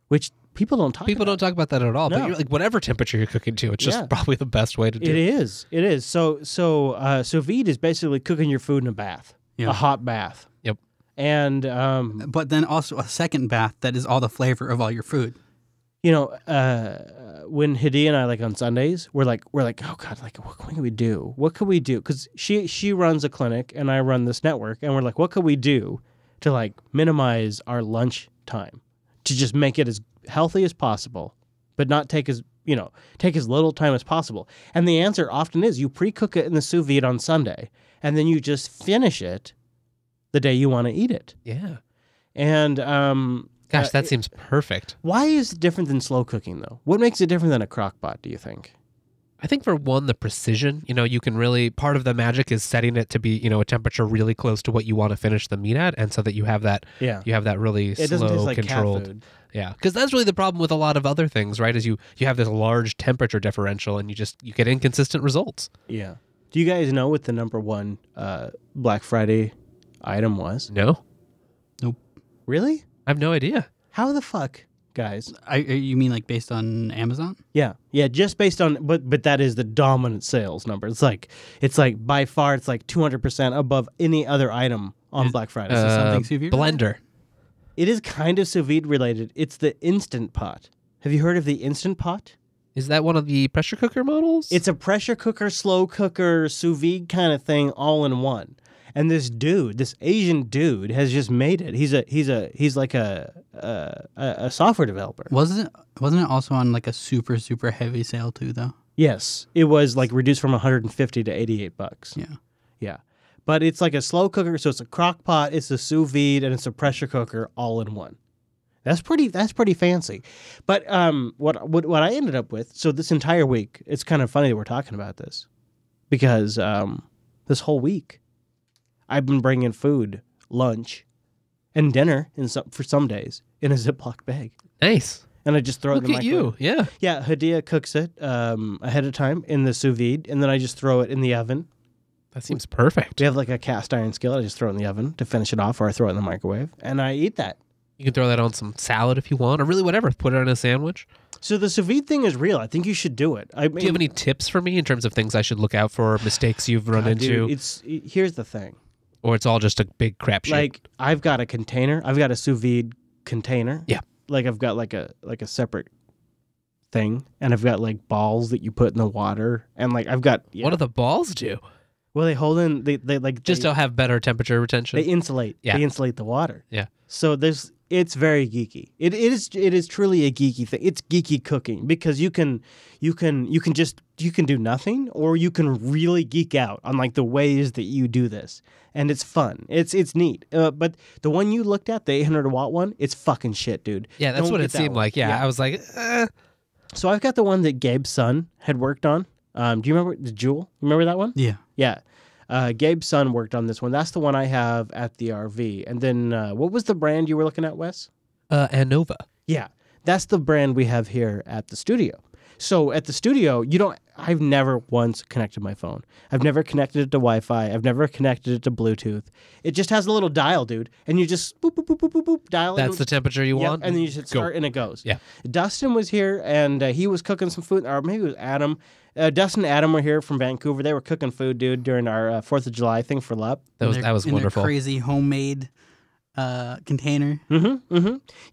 which people don't talk People about. don't talk about that at all. No. But you're like, whatever temperature you're cooking to, it's Yeah. just probably the best way to do It it. is. It is. So sous vide is basically cooking your food in a bath, Yeah. a hot bath. Yep. And But then also a second bath that is all the flavor of all your food. when Hadi and I, like on Sundays, we're like, oh God, like what can we do? What could we do? Because she runs a clinic and I run this network, and we're like, what could we do to like minimize our lunch time to just make it as healthy as possible, but not take as little time as possible? And the answer often is you pre-cook it in the sous vide on Sunday, and then you just finish it the day you want to eat it. Yeah. And Gosh, that seems perfect. why is it different than slow cooking, though? What makes it different than a crock pot, do you think? I think for one, the precision, you can really, part of the magic is setting it to be, a temperature really close to what you want to finish the meat at. And so that you have that, really It doesn't taste slow, like cat controlled. food. Yeah. Because that's really the problem with a lot of other things, right? Is you have this large temperature differential and you get inconsistent results. Yeah. Do you guys know what the number one Black Friday item was? No? Really? I have no idea. How the fuck, guys? You mean like based on Amazon? Yeah, just based on, but that is the dominant sales number. It's like by far, it's like 200% above any other item on Black Friday. something sous vide Blender. It is kind of sous vide related. It's the Instant Pot. Have you heard of the Instant Pot? Is that one of the pressure cooker models? It's a pressure cooker, slow cooker, sous vide kind of thing, all in one. And this Asian dude, has just made it. He's like a software developer. Wasn't it also on like a super, super heavy sale too, though? Yes, it was like reduced from $150 to $88. Yeah. Yeah, but it's like a slow cooker, so it's a crock pot, it's a sous vide, and it's a pressure cooker all in one. That's pretty fancy. But what I ended up with, so this entire week, it's kind of funny that we're talking about this, because this whole week I've been bringing food, lunch, and dinner for some days in a Ziploc bag, nice. and I just throw Look it in the at microwave. you. Yeah. Yeah, Hadia cooks it ahead of time in the sous vide, and then I just throw it in the oven. That seems perfect. We have like a cast iron skillet. I just throw it in the oven to finish it off, or I throw it in the microwave, and I eat that. You can throw that on some salad if you want, or really whatever. Put it on a sandwich. So the sous vide thing is real. I think you should do it. I mean, Do you have any tips for me in terms of things I should look out for, mistakes you've run into, dude, here's the thing. or it's all just a big crapshoot? Like I've got a container. I've got a sous vide container. Yeah. Like I've got like a separate thing, and I've got like balls that you put in the water, and like I've got What do the balls do? well, they hold in they like Just they, to have better temperature retention? they insulate. Yeah. They insulate the water. Yeah. So it's very geeky. It is truly a geeky thing. It's geeky cooking because you can do nothing, or you can really geek out on like the ways that you do this, and it's fun. It's neat. But the one you looked at, the 800-watt one, it's fucking shit, dude. Yeah, that's Don't what get it that seemed one. like. Yeah, I was like, So I've got the one that Gabe's son had worked on. Do you remember the Jewel? You remember that one? Yeah. Yeah. Gabe's son worked on this one. That's the one I have at the RV. And then what was the brand you were looking at, Wes? Anova. Yeah, that's the brand we have here at the studio. So at the studio, I've never once connected my phone. I've never connected it to Wi-Fi. I've never connected it to Bluetooth. It just has a little dial, dude. And you just boop, boop, boop, boop, boop, boop, dial it. That's the temperature you Yep, want? and then you just Go. start and it goes. Yeah. Dustin was here, and he was cooking some food, or maybe it was Adam. Dustin and Adam were here from Vancouver. They were cooking food, dude, during our 4th of July thing for LUP. That was in wonderful. Their crazy homemade container.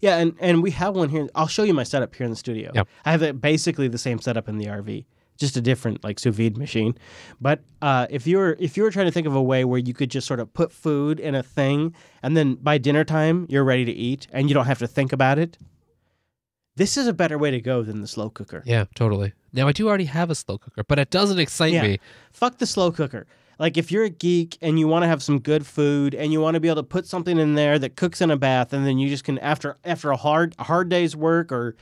Yeah, and we have one here. I'll show you my setup here in the studio. Yep. I have basically the same setup in the RV, just a different like sous vide machine. But if you were trying to think of a way where you could just sort of put food in a thing, and then by dinner time you're ready to eat, and you don't have to think about it, this is a better way to go than the slow cooker. Yeah, totally. Now, I do already have a slow cooker, but it doesn't excite me. Fuck the slow cooker. Like, if you're a geek and you want to have some good food and you want to be able to put something in there that cooks in a bath, and then you just can, after a hard day's work or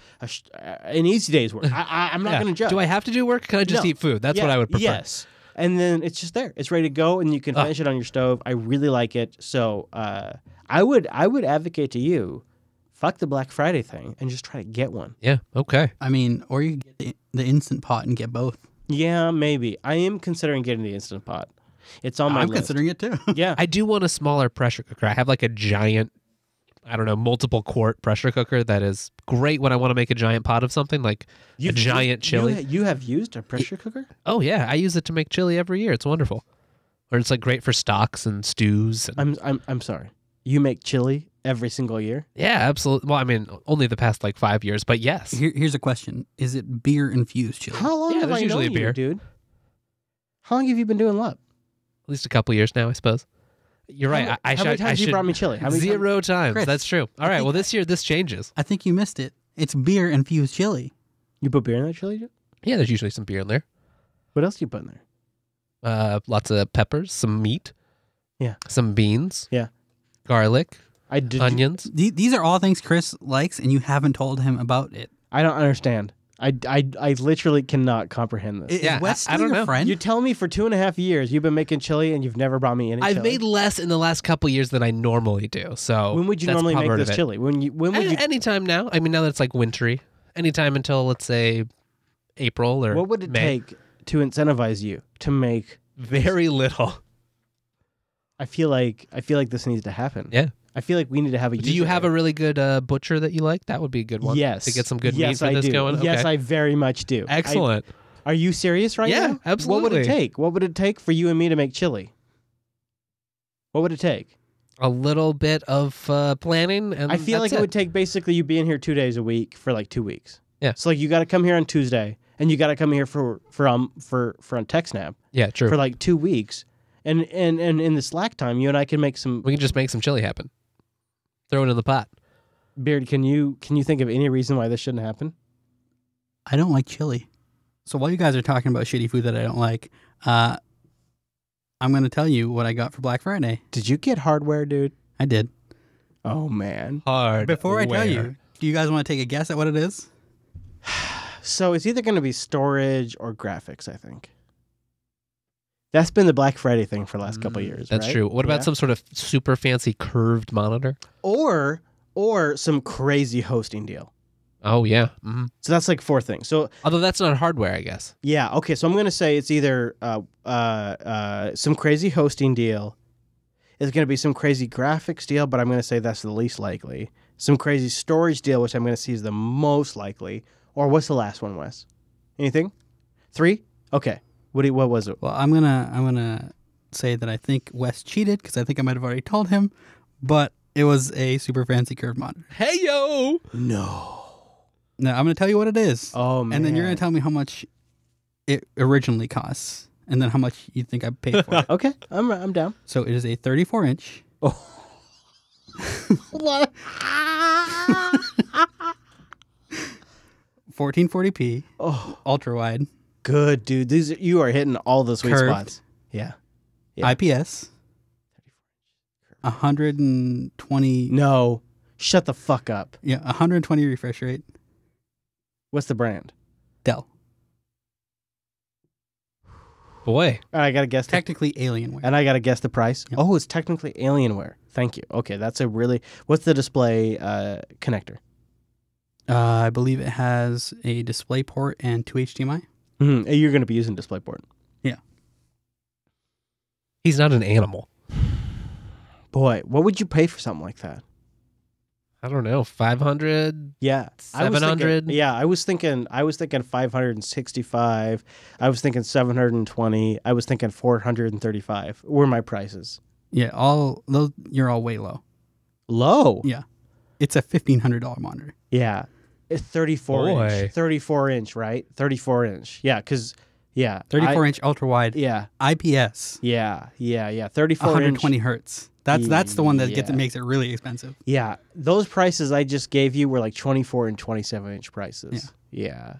an easy day's work, I'm not going to judge. Do I have to do work? Can I just No. eat food? That's what I would prefer. Yes. And then it's just there. It's ready to go, and you can finish it on your stove. I really like it. So I would advocate to you, fuck the Black Friday thing and just try to get one. Yeah, okay. I mean, or you could get the Instant Pot and get both. Yeah, maybe. I am considering getting the Instant Pot. It's on my I'm list. considering it too. Yeah. I do want a smaller pressure cooker. I have like a giant, I don't know, multiple quart pressure cooker that is great when I want to make a giant pot of something, like a giant chili. You have used a pressure cooker? Oh yeah, I use it to make chili every year. It's wonderful. Or it's like great for stocks and stews. And, I'm sorry. You make chili every single year? yeah, absolutely. Well, I mean, only the past like 5 years, but yes. Here's a question: is it beer infused chili? How long Yeah, have there's I usually known a beer. you, dude? How long have you been doing LUP? At least a couple years now, I suppose. You're right. How many times have you brought me chili? How many times? 0 times. Chris, That's true. All right. Well, this year this changes. I think you missed it. It's beer infused chili. You put beer in that chili? Joe? Yeah, there's usually some beer in there. What else do you put in there? Lots of peppers, some meat. Yeah. Some beans. Yeah. Garlic, I did. onions. These are all things Chris likes, and you haven't told him about it. I don't understand. I literally cannot comprehend this. Yeah, Is Wes I still don't your know. friend? You tell me for 2.5 years you've been making chili and you've never brought me any I've chili. made less in the last couple years than I normally do. So When would you that's normally make part of this it. chili? When would you? Anytime now. I mean, now that it's like wintry. Anytime until, let's say, April or What would it May. take to incentivize you to make? Very little. I feel like this needs to happen. Yeah. I feel like we need to have a. Do you have a really good butcher that you like? That would be a good one. Yes. To get some good yes, meat for I this do. going? Yes, Okay. I very much do. Excellent. Are you serious right Yeah, now? What would absolutely. it take? What would it take for you and me to make chili? What would it take? A little bit of planning, and I feel that's like it would take basically you being here 2 days a week for like 2 weeks. Yeah. So like you got to come here on Tuesday, and you got to come here for on TechSnap Yeah, true. for like 2 weeks, and in the Slack time, you and I can make some. We can just make some chili happen. Throw it in the pot. Beard, can you think of any reason why this shouldn't happen? I don't like chili. So while you guys are talking about shitty food that I don't like, I'm going to tell you what I got for Black Friday. Did you get hardware, dude? I did. Oh man. Hard. Before I tell you, do you guys want to take a guess at what it is? So it's either going to be storage or graphics, I think. That's been the Black Friday thing for the last couple of years. That's right? true. What about Yeah. some sort of super fancy curved monitor? or some crazy hosting deal? Oh yeah. Mm-hmm. So that's like 4 things. So Although that's not hardware, I guess. yeah, okay. So I'm gonna say it's either some crazy hosting deal. It's gonna be some crazy graphics deal, but I'm gonna say that's the least likely. Some crazy storage deal, which I'm gonna see is the most likely. Or what's the last one, Wes? Anything? 3? Okay. What was it? Well, I'm gonna say that I think Wes cheated because I think I might have already told him, but it was a super fancy curved monitor. Hey yo. No. Now I'm gonna tell you what it is. Oh man. And then you're going to tell me how much it originally costs, and then how much you think I paid for it. Okay, I'm down. So it is a 34-inch. Oh. 1440p, Oh, ultra wide, good dude. You are hitting all the sweet Curved. spots. Yeah. Yeah. IPS, 120. No. Shut the fuck up. Yeah, 120 refresh rate. What's the brand? Dell. Boy. I gotta guess. Technically Alienware. And I gotta guess the price. Yep. Oh, it's technically Alienware. Thank you. Okay, that's a really. What's the display connector? I believe it has a display port and 2 HDMI. Mm-hmm. You're gonna be using DisplayPort. He's not an animal. Boy, what would you pay for something like that? I don't know. 500. Yeah, 700? I was thinking 565. I was thinking 720. I was thinking 435. Were my prices Yeah, all those you're all way low. low? Yeah. It's a $1,500 monitor. Yeah, it's 34 Boy. inch. 34 inch, right? 34 inch. Yeah, because 34-inch ultra wide Yeah, IPS. yeah. 34 120 inch. hertz. That's the one that Yeah. makes it really expensive. Yeah, those prices I just gave you were like 24 and 27 inch prices. Yeah.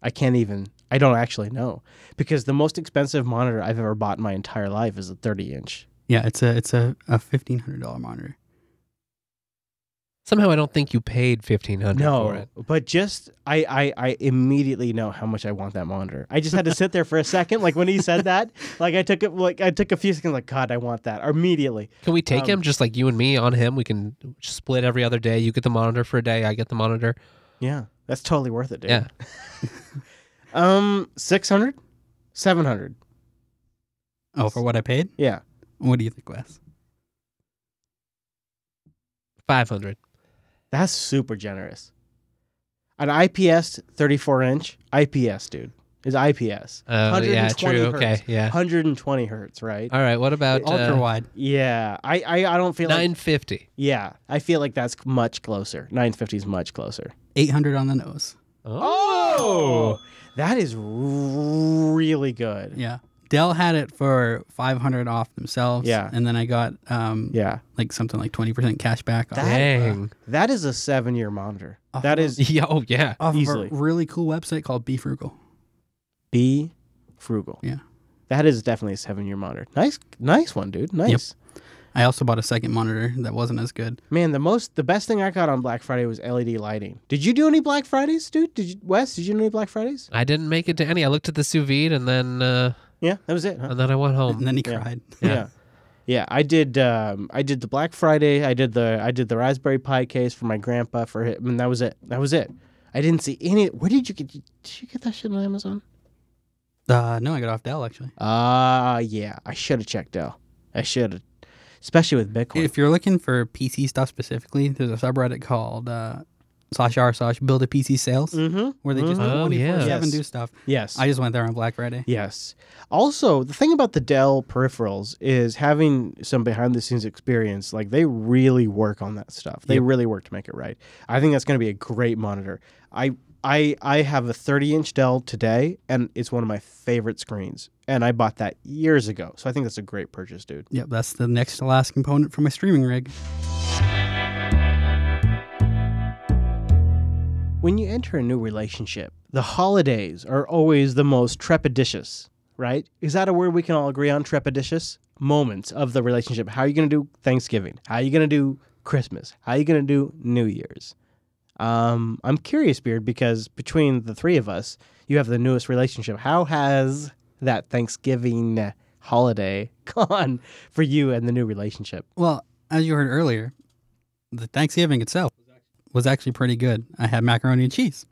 I don't actually know because the most expensive monitor I've ever bought in my entire life is a 30 inch. Yeah, it's a $1,500 monitor. Somehow I don't think you paid $1,500 for it. But just I immediately know how much I want that monitor. I just had to sit there for a second, like when he said that, I took a few seconds, like God, I want that immediately. Can we take him just like you and me on him? We can split every other day. You get the monitor for a day. I get the monitor. Yeah, that's totally worth it, dude. Yeah. 600, 700. Oh, for what I paid? Yeah. What do you think, Wes? 500. That's super generous. An IPS 34-inch IPS, dude, is IPS. Oh, yeah, true. Hertz, Okay, yeah. 120 hertz, right? All right, what about Ultra wide. Yeah, I don't feel like 950? yeah, I feel like that's much closer. 950 is much closer. 800 on the nose. Oh. That is really good. Yeah. Dell had it for 500 off themselves. Yeah. And then I got Yeah, like something like 20% cash back off, Dang. that is a 7-year monitor. Off That of- is Yeah, oh, yeah. off easily. of a really cool website called Be Frugal. Be frugal. Yeah. That is definitely a 7-year monitor. Nice one, dude. Nice. I also bought a second monitor that wasn't as good. Man, the best thing I got on Black Friday was LED lighting. Did you do any Black Fridays, dude? Wes, did you do any Black Fridays? I didn't make it to any. I looked at the sous vide and then Yeah, that was it. Huh? I went home. And then he Yeah. cried. Yeah. Yeah, I did the Black Friday. I did the Raspberry Pi case for my grandpa for him, and that was it. I didn't see any. Where did you get that shit on Amazon? No, I got it off Dell actually. Yeah. I should have checked Dell. I should have, especially with Bitcoin. If you're looking for PC stuff specifically, there's a subreddit called /r/build a PC sales where they just Oh, 24/7 yeah. do stuff. Yes. I just went there on Black Friday. Yes. Also, the thing about the Dell peripherals is having some behind the scenes experience. Like, they really work on that stuff. They really work to make it right. I think that's going to be a great monitor. I have a 30-inch Dell today, and it's one of my favorite screens. And I bought that years ago. So I think that's a great purchase, dude. Yep, that's the next to last component for my streaming rig. When you enter a new relationship, the holidays are always the most trepidatious, right? Is that a word we can all agree on? Trepidatious moments of the relationship. How are you going to do Thanksgiving? How are you going to do Christmas? How are you going to do New Year's? I'm curious, Beard, because between the three of us, you have the newest relationship. How has that Thanksgiving holiday gone for you and the new relationship? Well, as you heard earlier, the Thanksgiving itself was actually pretty good. I had macaroni and cheese.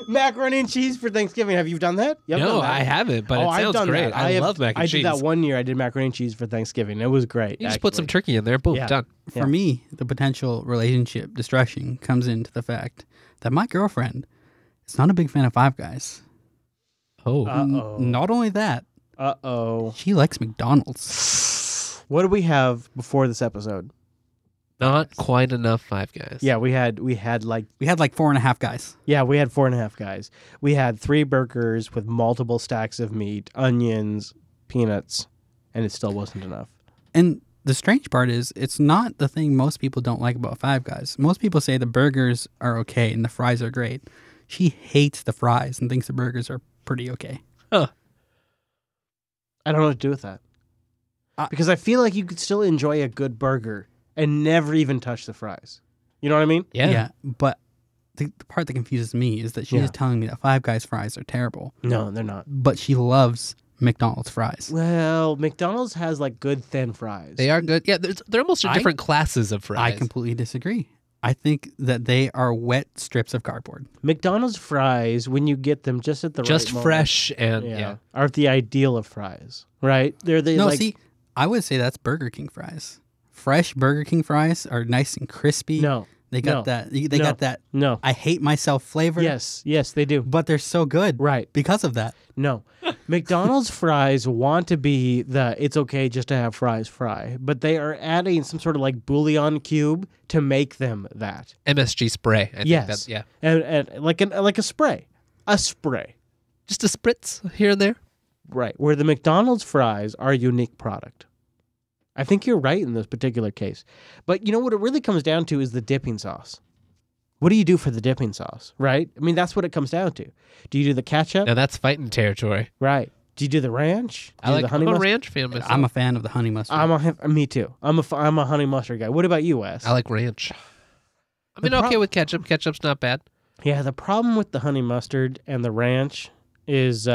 Macaroni and cheese for Thanksgiving. Have you done that? You No, done that? I haven't, but it I've sounds done great. that. I love mac and I cheese. did that one year. I did macaroni and cheese for Thanksgiving. It was great. You just put some actually. turkey in there, boom, Yeah. done. For Yeah. me, the potential relationship destruction comes into the fact that my girlfriend is not a big fan of Five Guys. Oh. Uh-oh. Not only that, Uh-oh. she likes McDonald's. What did we have before this episode? Not quite enough Five Guys. Yeah, we had like We had like 4.5 guys. yeah, we had 4.5 guys. We had 3 burgers with multiple stacks of meat, onions, peanuts, and it still wasn't enough. And the strange part is, it's not the thing most people don't like about Five Guys. Most people say the burgers are okay and the fries are great. She hates the fries and thinks the burgers are pretty okay. Huh. I don't know what to do with that. Because I feel like you could still enjoy a good burger and never even touch the fries. You know what I mean? Yeah. But the part that confuses me is that she Yeah. is telling me that Five Guys fries are terrible, No, they're not. but she loves McDonald's fries. Well, McDonald's has like good thin fries. They are good. Yeah, they're almost different classes of fries. I completely disagree. I think that they are wet strips of cardboard. McDonald's fries, when you get them just at the just right moment, fresh and yeah. are the ideal of fries, right? They're the No, like, see, I would say that's Burger King fries. Fresh Burger King fries are nice and crispy. no, They no, got that. They no. got that. no. I hate myself flavor. Yes, they do. But they're so good. Right. Because of that. No. McDonald's fries want to be the it's okay just to have fries fry, but they are adding some sort of like bouillon cube to make them that. MSG spray. I think Yes. that's, yeah. And like a spray. A spray. Just a spritz here and there. Right. Where the McDonald's fries are a unique product. I think you're right in this particular case. But you know what it really comes down to is the dipping sauce. What do you do for the dipping sauce, right? I mean, that's what it comes down to. Do you do the ketchup? Now that's fighting territory. Right. Do you do the ranch? Do I you do like. the honey I'm a mustard? ranch fan myself. I'm a fan of the honey mustard. Me too. I'm a honey mustard guy. What about you, Wes? I like ranch. I mean, The okay with ketchup. Ketchup's not bad. Yeah, the problem with the honey mustard and the ranch is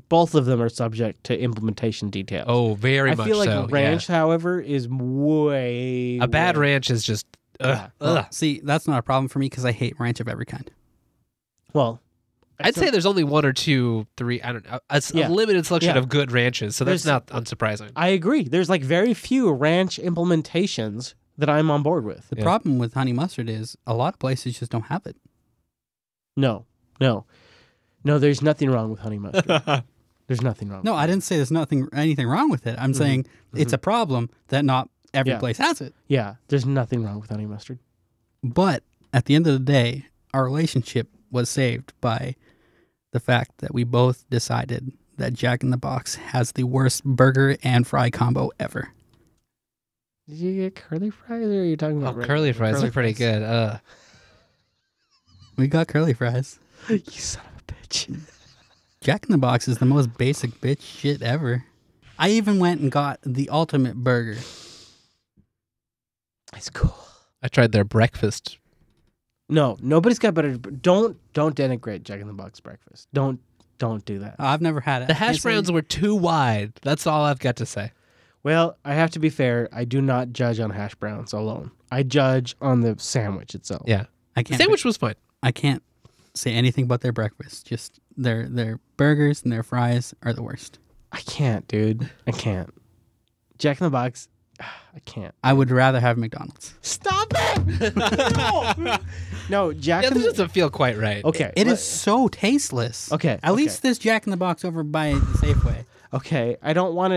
both of them are subject to implementation details. Oh, very I much feel like so. ranch, however, is way A bad way- ranch is just. Yeah. Ugh. See, that's not a problem for me because I hate ranch of every kind. Well, I'd say there's only one or two, three. I don't know. A limited selection of good ranches, so that's not unsurprising. I agree. There's like very few ranch implementations that I'm on board with. The problem with honey mustard is a lot of places just don't have it. No. There's nothing wrong with honey mustard. There's nothing wrong. No, I didn't say there's anything wrong with it. I'm saying it's a problem that not every place has it. Yeah, there's nothing wrong with honey mustard. But at the end of the day, our relationship was saved by the fact that we both decided that Jack in the Box has the worst burger and fry combo ever. Did you get curly fries, or are you talking about curly fries? Are pretty good. We got curly fries. You son of a bitch. Jack in the Box is the most basic bitch shit ever. I even went and got the ultimate burger. It's cool. I tried their breakfast. No, nobody's got better. Don't denigrate Jack in the Box breakfast. Don't do that. I've never had it. The hash browns were too wide. That's all I've got to say. Well, I have to be fair. I do not judge on hash browns alone. I judge on the sandwich itself. Yeah, the sandwich was fine. I can't say anything about their breakfast. Just their burgers and their fries are the worst. I can't, dude. I can't. Jack in the Box, I can't. I would rather have McDonald's. Stop it! No, Jack in the This doesn't feel quite right. Okay. It is so tasteless. Okay. At least this Jack in the Box over by Safeway. Okay, I don't want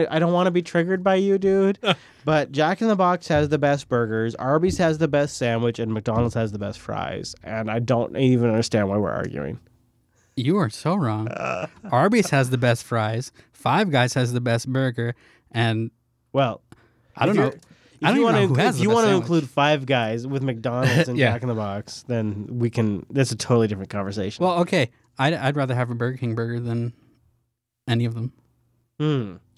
to be triggered by you, dude. But Jack in the Box has the best burgers, Arby's has the best sandwich, and McDonald's has the best fries. And I don't even understand why we're arguing. You are so wrong. Arby's has the best fries. Five Guys has the best burger, and well, I don't know. I don't even know who has If the you best want to sandwich. include Five Guys with McDonald's and Jack in the Box, then we can. That's a totally different conversation. Well, okay. I'd rather have a Burger King burger than any of them.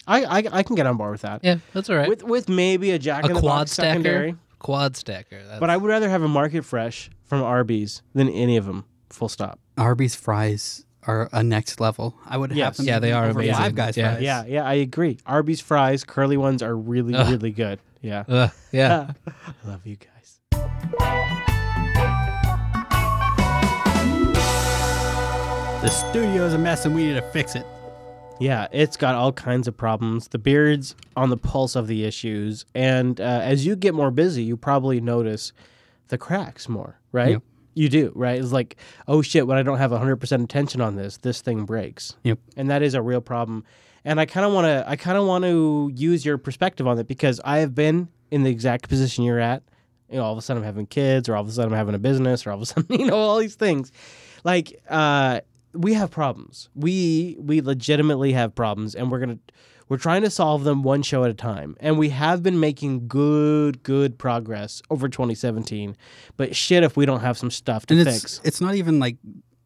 I can get on board with that. Yeah, that's all right. With maybe a Jack in the Box secondary. Quad stacker. But I would rather have a Market Fresh from Arby's than any of them. Full stop. Arby's fries are a next level. I would have them. Yeah, they are over amazing. Five Guys fries. Yeah, I agree. Arby's fries, curly ones, are really, really good. Yeah. Yeah. I love you guys. The studio is a mess and we need to fix it. Yeah, it's got all kinds of problems. The beard's on the pulse of the issues. And as you get more busy, you probably notice the cracks more, right? Yep. You do, right? It's like, oh shit, when I don't have 100% attention on this thing breaks. Yep. And that is a real problem. And I kind of want to use your perspective on it, because I have been in the exact position you're at. You know, all of a sudden I'm having kids, or all of a sudden I'm having a business, or all of a sudden, all these things. Like, we have problems. We legitimately have problems, and we're trying to solve them one show at a time. And we have been making good progress over 2017. But shit, if we don't have some stuff to fix. It's not even like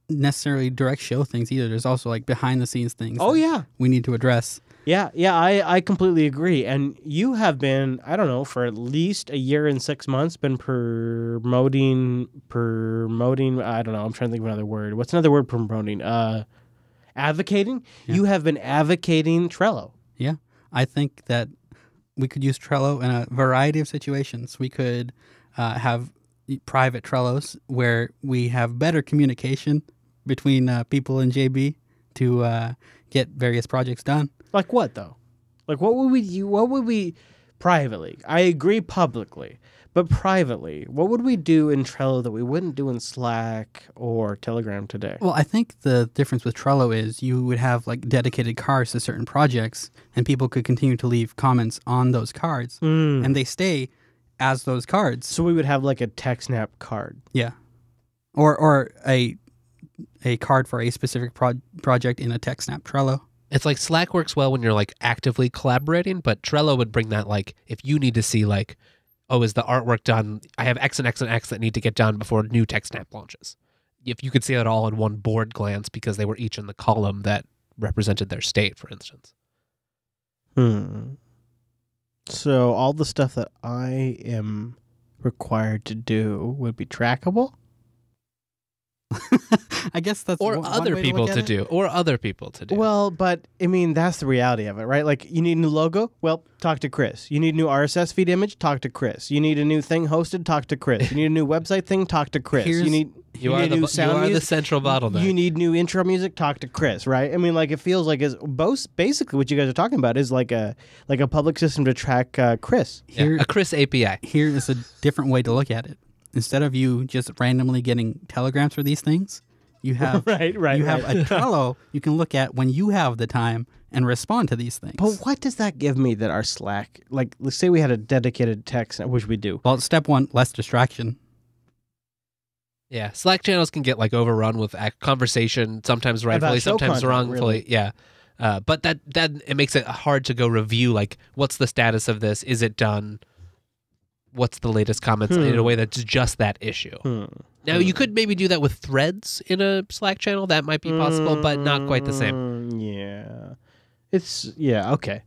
necessarily direct show things either. There's also like behind the scenes things. Oh yeah, we need to address. Yeah, I completely agree. And you have been, I don't know, for at least a year and 6 months, been promoting, I don't know, I'm trying to think of another word. What's another word for promoting? Advocating? Yeah. You have been advocating Trello. Yeah. I think that we could use Trello in a variety of situations. We could have private Trellos where we have better communication between people in JB to get various projects done. Like what, though? Like what would we do? What would we privately? I agree publicly, but privately, what would we do in Trello that we wouldn't do in Slack or Telegram today? Well, I think the difference with Trello is you would have like dedicated cards to certain projects, and people could continue to leave comments on those cards, and they stay as those cards. So we would have like a TechSnap card. Yeah. Or a card for a specific project in a TechSnap Trello. It's like Slack works well when you're like actively collaborating, but Trello would bring that like if you need to see like, oh, is the artwork done? I have X and X and X that need to get done before new TechSnap launches. If you could see that all in one board glance because they were each in the column that represented their state, for instance. So all the stuff that I am required to do would be trackable? I guess that's or one other way people look at it. or other people to do. Well, but I mean, that's the reality of it, right? Like, you need a new logo? Well, talk to Chris. You need a new RSS feed image? Talk to Chris. You need a new thing hosted? Talk to Chris. You need a new website thing? Talk to Chris. Here's- You need new sound the music? central bottleneck. You need new intro music? Talk to Chris, right? I mean, like, it feels like basically what you guys are talking about is like a public system to track Chris. Here, a Chris API. here is a different way to look at it. Instead of you just randomly getting telegrams for these things, you have Right. you have a Trello you can look at when you have the time and respond to these things. But what does that give me that our Slack, like, let's say we had a dedicated text, which we do. Well, step one, less distraction. Yeah, Slack channels can get like overrun with conversation, sometimes rightfully, show sometimes content, wrongfully. really. Yeah, but that it makes it hard to go review. Like, what's the status of this? Is it done? What's the latest comments in a way that's just that issue? Now, you could maybe do that with threads in a Slack channel. That might be possible, but not quite the same. Yeah. Okay.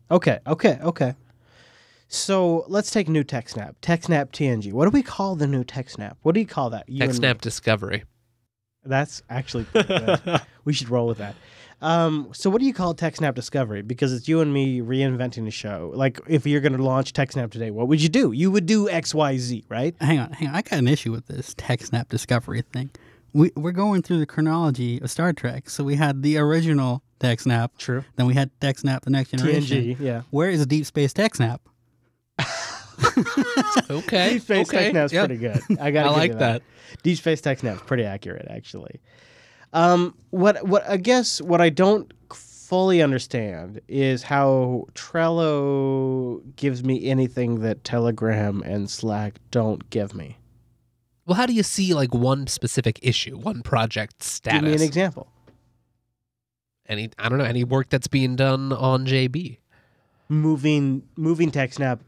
So let's take new TechSnap. TechSnap TNG. What do we call the new TechSnap? What do you call that? You and me. TechSnap Discovery. That's actually pretty good. We should roll with that. So what do you call TechSnap Discovery? Because it's you and me reinventing the show. Like, if you're going to launch TechSnap today, what would you do? You would do XYZ, right? Hang on. I got an issue with this TechSnap Discovery thing. We're going through the chronology of Star Trek. So we had the original TechSnap. True. Then we had TechSnap The Next Generation. TNG, yeah. Where is Deep Space TechSnap? Okay. Deep Space TechSnap's pretty good. I like that. Deep Space TechSnap's pretty accurate, actually. What I don't fully understand is how Trello gives me anything that Telegram and Slack don't give me. Well, how do you see like one specific issue, one project status? Give me an example. Any work that's being done on JB. Moving TechSnap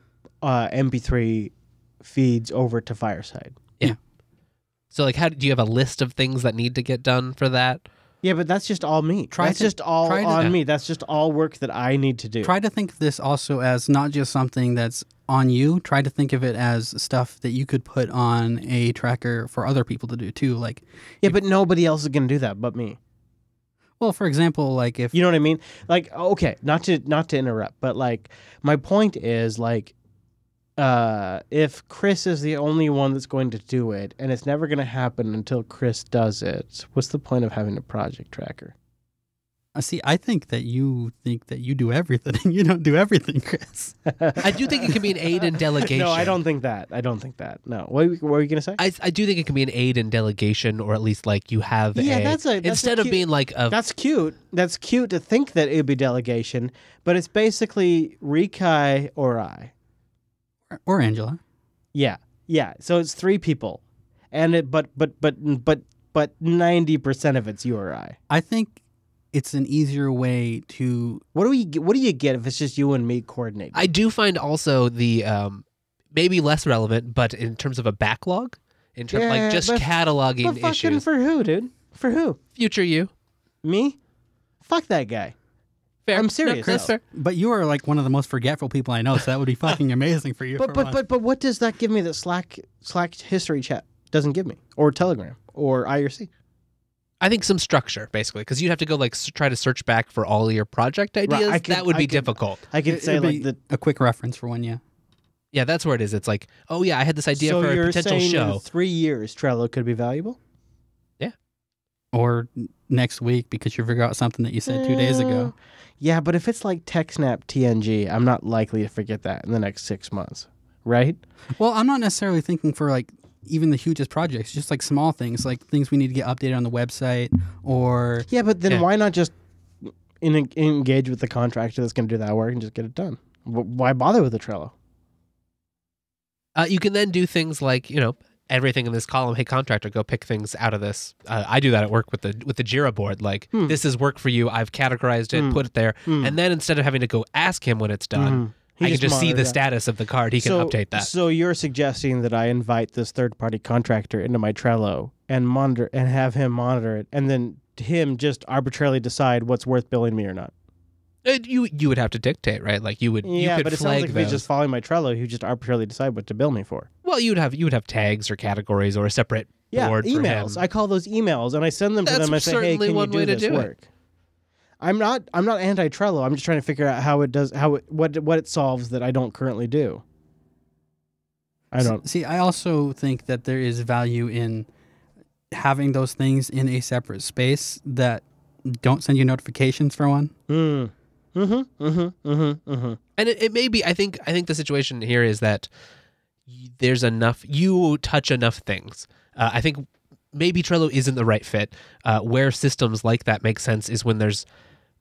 MP3 feeds over to Fireside. Yeah. So, like, do you have a list of things that need to get done for that? Yeah, but that's just all me. That's just all on me. That's just all work that I need to do. Try to think of this also as not just something that's on you. Try to think of it as stuff that you could put on a tracker for other people to do too. Like, but nobody else is going to do that but me. well, for example, like if You know what I mean? Like, okay, not to interrupt, but like my point is like if Chris is the only one that's going to do it and it's never going to happen until Chris does it, what's the point of having a project tracker? see, I think that you do everything and you don't do everything, Chris. I do think it can be an aid in delegation. No, I don't think that. No. What were you going to say? I do think it can be an aid in delegation, or at least like you have that's instead of being like a That's cute. That's cute to think that it would be delegation, but it's basically Rikai or I. Or Angela. Yeah. So it's three people, and but 90% of it's you or I. I think it's an easier way to. What do you get if it's just you and me coordinating? I do find also the maybe less relevant, but in terms of a backlog, in terms like just cataloging but fucking issues. For who, dude? For who? Future you. Me? Fuck that guy. Fair. I'm serious. No, that's fair. But you are like one of the most forgetful people I know, so that would be fucking amazing for you. But what does that give me that Slack history chat doesn't give me, or Telegram, or IRC? I think some structure, basically, because you'd have to go like try to search back for all of your project ideas. That would be difficult. I could say like a quick reference for one, yeah. Yeah, that's where it is. It's like, oh yeah, I had this idea so for a you're potential saying show. In 3 years, Trello could be valuable? Yeah. Or next week because you forgot something that you said 2 days ago. Yeah, but if it's like TechSnap TNG, I'm not likely to forget that in the next 6 months, right? Well, I'm not necessarily thinking for like even the hugest projects, just like small things, like things we need to get updated on the website or... Yeah, but then why not just engage with the contractor that's going to do that work and just get it done? Why bother with the Trello? You can then do things like, everything in this column, hey, contractor, go pick things out of this. I do that at work with the Jira board. Like, this is work for you. I've categorized it, put it there. And then instead of having to go ask him when it's done, I can just see the status of the card. He can update that. So you're suggesting that I invite this third-party contractor into my Trello and monitor and have him monitor it, and then him just arbitrarily decide what's worth billing me or not? You would have to dictate, right? Like you could but it sounds flag like if he's just following my Trello, he would just arbitrarily decide what to bill me for. Well, you would have tags or categories or a separate board for him. emails. I call those emails, and I send them to That's them. I say, "Hey, certainly can you one way do to this do it. work?" I'm not anti Trello. I'm just trying to figure out how it does what it solves that I don't currently do. I don't See, I also think that there is value in having those things in a separate space that don't send you notifications for one. And it may be. I think the situation here is that there's enough. You touch enough things. I think maybe Trello isn't the right fit. Where systems like that make sense is when there's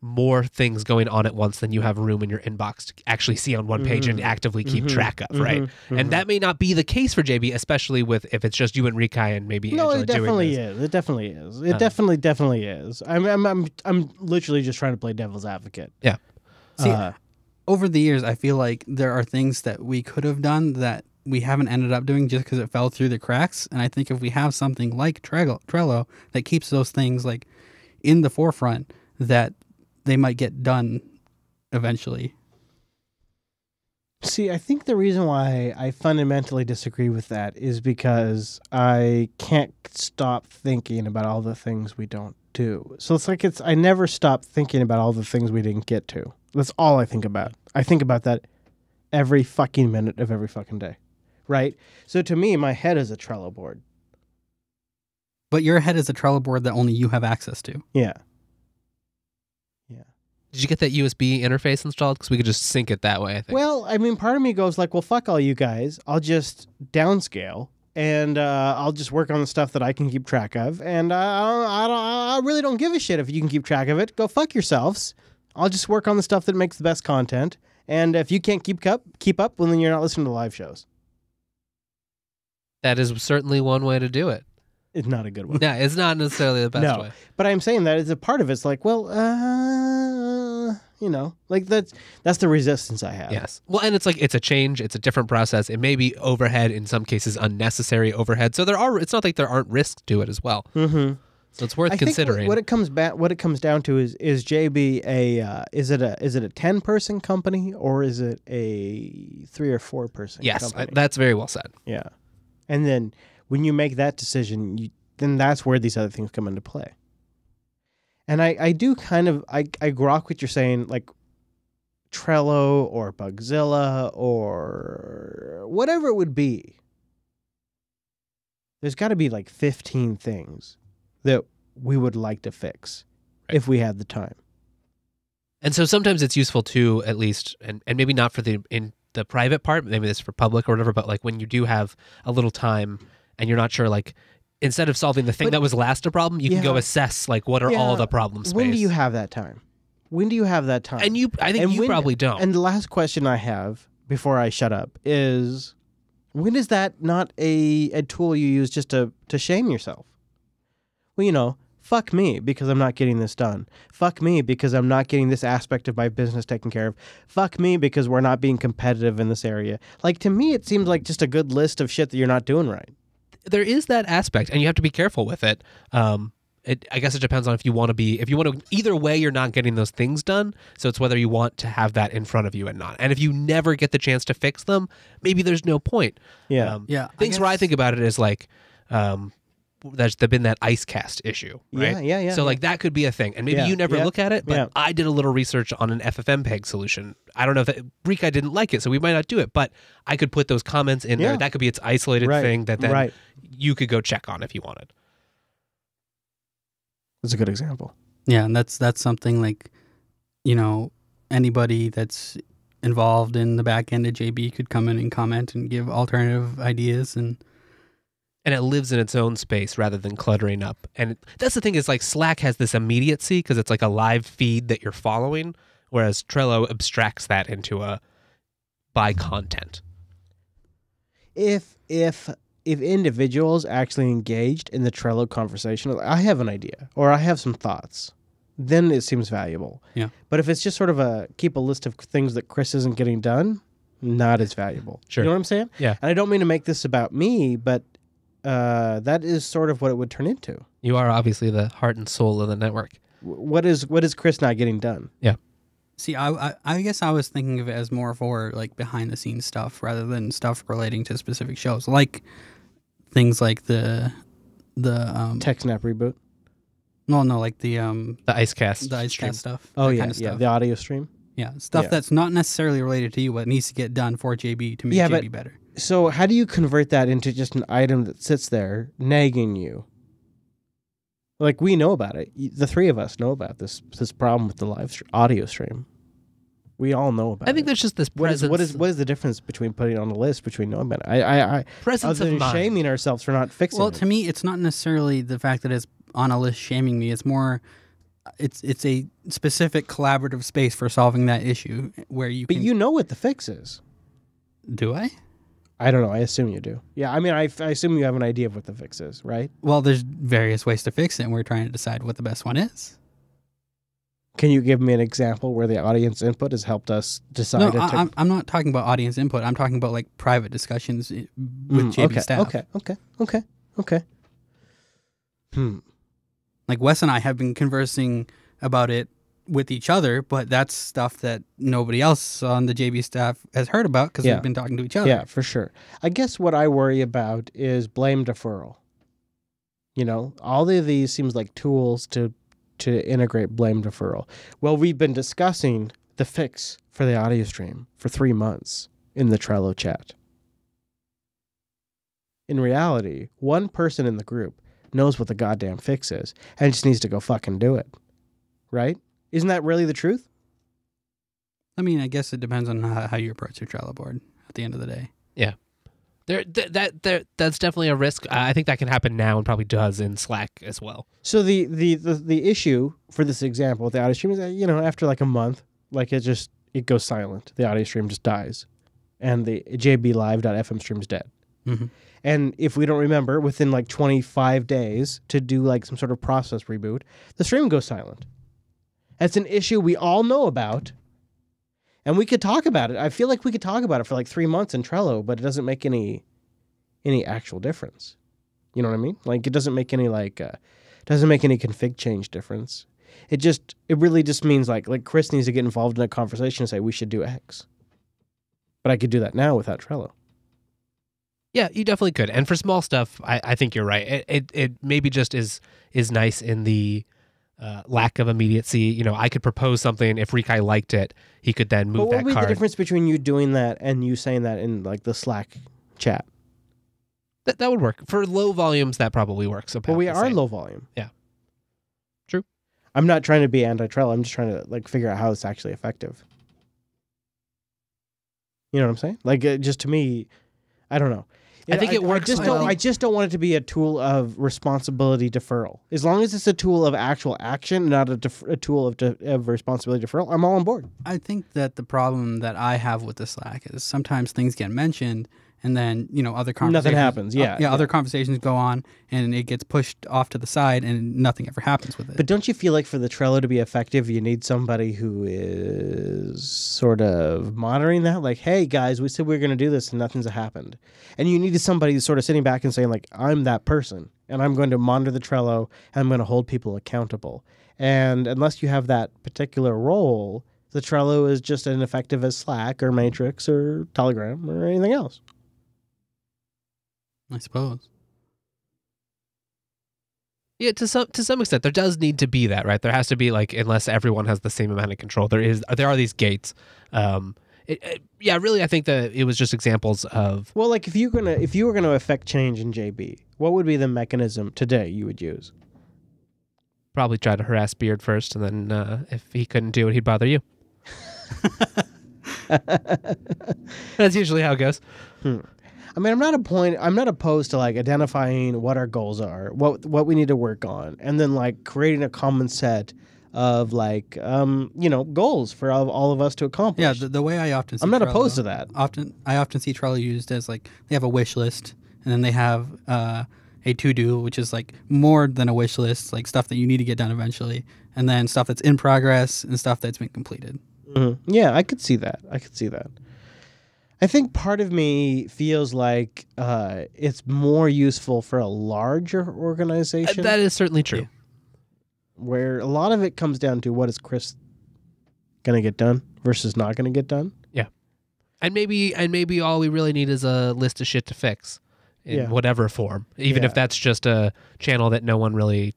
more things going on at once than you have room in your inbox to actually see on one page and actively keep track of, right? And that may not be the case for JB, especially if it's just you and Rikai and maybe No, Angela it definitely doing this. is. It definitely is. It definitely is. I'm literally just trying to play devil's advocate. Yeah. See, over the years, I feel like there are things that we could have done that we haven't ended up doing just because it fell through the cracks. And I think if we have something like Trello that keeps those things like in the forefront, that they might get done eventually. See, I think the reason why I fundamentally disagree with that is because I can't stop thinking about all the things we don't do. So it's like I never stop thinking about all the things we didn't get to. That's all I think about. I think about that every fucking minute of every fucking day. Right? So to me, my head is a Trello board. But your head is a Trello board that only you have access to. Yeah. Did you get that USB interface installed? Because we could just sync it that way, I think. Well, I mean, part of me goes like, well, fuck all you guys. I'll just downscale and I'll just work on the stuff that I can keep track of. And I really don't give a shit if you can keep track of it. Go fuck yourselves. I'll just work on the stuff that makes the best content. And if you can't keep up, well, then you're not listening to live shows. That is certainly one way to do it. It's not a good one. No, it's not necessarily the best way. But I'm saying that as a part of it's like, well, like that's the resistance I have. Yes. Well, and it's like it's a change. It's a different process. It may be overhead, in some cases unnecessary overhead. So it's not like there aren't risks to it as well. Mm-hmm. So it's worth considering. What it comes down to is JB is it a 10-person company or is it a 3 or 4-person company? Yes, that's very well said. Yeah. And then when you make that decision, then that's where these other things come into play. And I do kind of, I grok what you're saying, like Trello or Bugzilla or whatever it would be. There's got to be like 15 things that we would like to fix if we had the time. And so sometimes it's useful to at least, and maybe not for in the private part, maybe this is for public or whatever, but like when you do have a little time and you're not sure, like instead of solving the thing that was last a problem, you can go assess like what are all the problems. When do you have that time? And I think you probably don't. And the last question I have before I shut up is, when is that not a tool you use just to shame yourself? Well, fuck me because I'm not getting this done. Fuck me because I'm not getting this aspect of my business taken care of. Fuck me because we're not being competitive in this area. Like, to me, it seems like just a good list of shit that you're not doing right. There is that aspect, and you have to be careful with it. I guess it depends on if you want to, either way, you're not getting those things done. So it's whether you want to have that in front of you and not. And if you never get the chance to fix them, maybe there's no point. Yeah. Things where I think about it is like, there's been that ice cast issue, right? Yeah. So like that could be a thing, and maybe you never look at it. But I did a little research on an FFmpeg solution. I don't know if Rika didn't like it, so we might not do it. But I could put those comments in there. That could be its isolated thing that then you could go check on if you wanted. That's a good example. Yeah, and that's something like, anybody that's involved in the back end of JB could come in and comment and give alternative ideas and it lives in its own space rather than cluttering up. And that's the thing is like Slack has this immediacy because it's like a live feed that you're following, whereas Trello abstracts that into a by content. If individuals actually engaged in the Trello conversation, like, I have an idea or I have some thoughts, then it seems valuable. Yeah. But if it's just sort of keep a list of things that Chris isn't getting done, not as valuable. Sure. You know what I'm saying? Yeah. And I don't mean to make this about me, but that is sort of what it would turn into. You are obviously the heart and soul of the network. What is Chris not getting done? Yeah. See, I guess I was thinking of it as more for like behind the scenes stuff rather than stuff relating to specific shows, like things like the TechSnap reboot. no, like the IceCast stream stuff. Oh that yeah, kind of yeah, stuff. the audio stream. Yeah, stuff Yeah. that's not necessarily related to you, but needs to get done for JB to make Yeah, JB but- better. So how do you convert that into just an item that sits there nagging you? Like, we know about it. The three of us know about this problem with the live audio stream. We all know about it. I think there's just this What presence. is the difference between putting it on the list between knowing about it? I presence other of than mind. shaming ourselves for not fixing Well, it. to me, it's not necessarily the fact that it's on a list shaming me. It's more, it's a specific collaborative space for solving that issue where you But can. you know what the fix is. Do I? I don't know. I assume you do. Yeah, I mean, I assume you have an idea of what the fix is, right? Well, there's various ways to fix it, and we're trying to decide what the best one is. Can you give me an example where the audience input has helped us decide? No, I'm not talking about audience input. I'm talking about like private discussions with JB staff. Okay. Like Wes and I have been conversing about it with each other, but that's stuff that nobody else on the JB staff has heard about because Yeah. we've been talking to each other. Yeah, for sure. I guess what I worry about is blame deferral. You know, all of these seems like tools to integrate blame deferral. Well, we've been discussing the fix for the audio stream for 3 months in the Trello chat. In reality, one person in the group knows what the goddamn fix is and just needs to go fucking do it. Right? Isn't that really the truth? I mean, I guess it depends on how you approach your Trello board at the end of the day. Yeah. That's definitely a risk. I think that can happen now and probably does in Slack as well. So the issue for this example with the audio stream is that, you know, after like a month, like it goes silent. The audio stream just dies. And the jblive.fm stream is dead. Mm-hmm. And if we don't remember, within like 25 days to do like some sort of process reboot, the stream goes silent. That's an issue we all know about. And we could talk about it. I feel like we could talk about it for like 3 months in Trello, but it doesn't make any actual difference. You know what I mean? Like it doesn't make any config change difference. It really just means like Chris needs to get involved in a conversation and say we should do X. But I could do that now without Trello. Yeah, you definitely could. And for small stuff, I think you're right. It maybe just is nice in the lack of immediacy. You know, I could propose something. If Rikai liked it, he could then move But what that would be card. the difference between you doing that and you saying that in like the Slack chat? That would work. For low volumes, that probably works. But we are low volume. Yeah. True. I'm not trying to be anti-Trello. I'm just trying to like figure out how it's actually effective. You know what I'm saying? Like just to me, I don't know. I think it works well. I just don't want it to be a tool of responsibility deferral. As long as it's a tool of actual action, not a tool of responsibility deferral, I'm all on board. I think that the problem that I have with the Slack is sometimes things get mentioned and then, you know, other conversations. Nothing happens, yeah. Other conversations go on and it gets pushed off to the side and nothing ever happens with it. But don't you feel like for the Trello to be effective, you need somebody who is sort of monitoring that? Like, hey, guys, we said we were going to do this and nothing's happened. And you needed somebody who's sort of sitting back and saying, like, I'm that person. And I'm going to monitor the Trello and I'm going to hold people accountable. And unless you have that particular role, the Trello is just as effective as Slack or Matrix or Telegram or anything else. I suppose. Yeah, to some extent, there does need to be that, right? There has to be like, unless everyone has the same amount of control, there are these gates. Yeah, really, I think that it was just examples of. Well, like if you were gonna affect change in JB, what would be the mechanism today you would use? Probably try to harass Beard first, and then if he couldn't do it, he'd bother you. That's usually how it goes. I mean, I'm not opposed to like identifying what our goals are, what we need to work on, and then like creating a common set of like goals for all of us to accomplish. Yeah, the way I often see I'm not Trello, opposed to that. I often see Trello used as like they have a wish list and then they have a to-do, which is like more than a wish list, like stuff that you need to get done eventually, and then stuff that's in progress and stuff that's been completed. Mm-hmm. Yeah, I could see that. I think part of me feels like it's more useful for a larger organization. That is certainly true. Yeah. Where a lot of it comes down to what is Chris going to get done versus not going to get done. Yeah. And maybe all we really need is a list of shit to fix. in whatever form, even if that's just a channel that no one really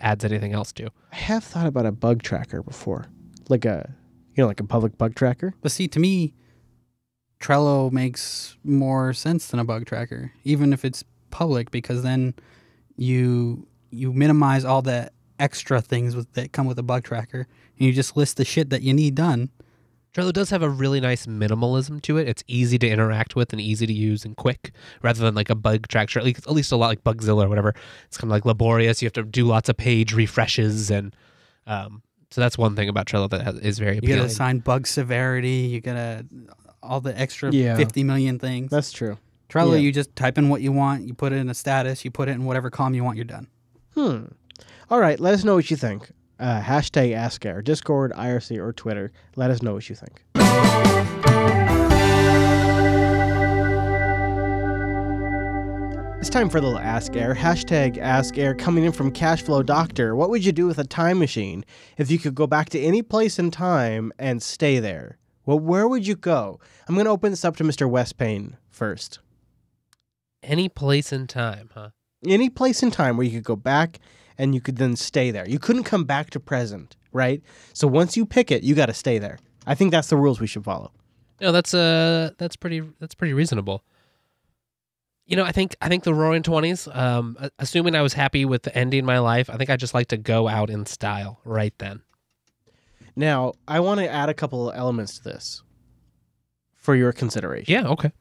adds anything else to. I have thought about a bug tracker before, like a public bug tracker. But see, to me, Trello makes more sense than a bug tracker, even if it's public, because then you minimize all the extra things that come with a bug tracker, and you just list the shit that you need done. Trello does have a really nice minimalism to it. It's easy to interact with and easy to use and quick, rather than like a bug tracker, at least a lot like Bugzilla or whatever. It's kind of like laborious. You have to do lots of page refreshes, and so that's one thing about Trello that is very appealing. You got to assign bug severity. You got to all the extra 50 million things. That's true. Trello, you just type in what you want. You put it in a status. You put it in whatever column you want. You're done. All right. Let us know what you think. Hashtag AskError, Discord, IRC, or Twitter. Let us know what you think. It's time for a little AskError. Hashtag AskError coming in from Cashflow Doctor. What would you do with a time machine if you could go back to any place in time and stay there? Well, where would you go? I'm going to open this up to Mr. West Payne first. Any place in time, huh? Any place in time where you could go back and you could then stay there. You couldn't come back to present, right? So once you pick it, you got to stay there. I think that's the rules we should follow. No, that's pretty reasonable. You know, I think the Roaring 20s, assuming I was happy with ending my life, I think I'd just like to go out in style right then. Now, I want to add a couple of elements to this for your consideration. Yeah, okay.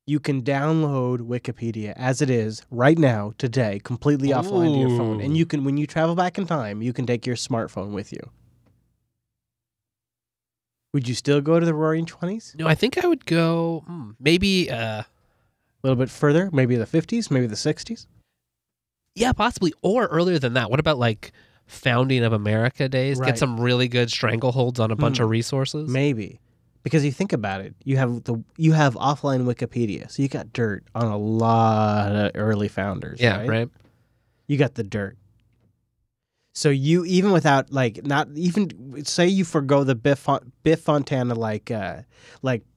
You can download Wikipedia as it is right now, today, completely offline to your phone. And you can, when you travel back in time, you can take your smartphone with you. Would you still go to the Roaring 20s? No, I think I would go maybe a little bit further, maybe the 50s, maybe the 60s? Yeah, possibly. Or earlier than that. What about like founding of America days? Right. Get some really good strangleholds on a bunch of resources? Maybe. Because you think about it, you have offline Wikipedia, so you got dirt on a lot of early founders. Yeah, right. You got the dirt. So you, even without not even say you forgo the Biff Fontana like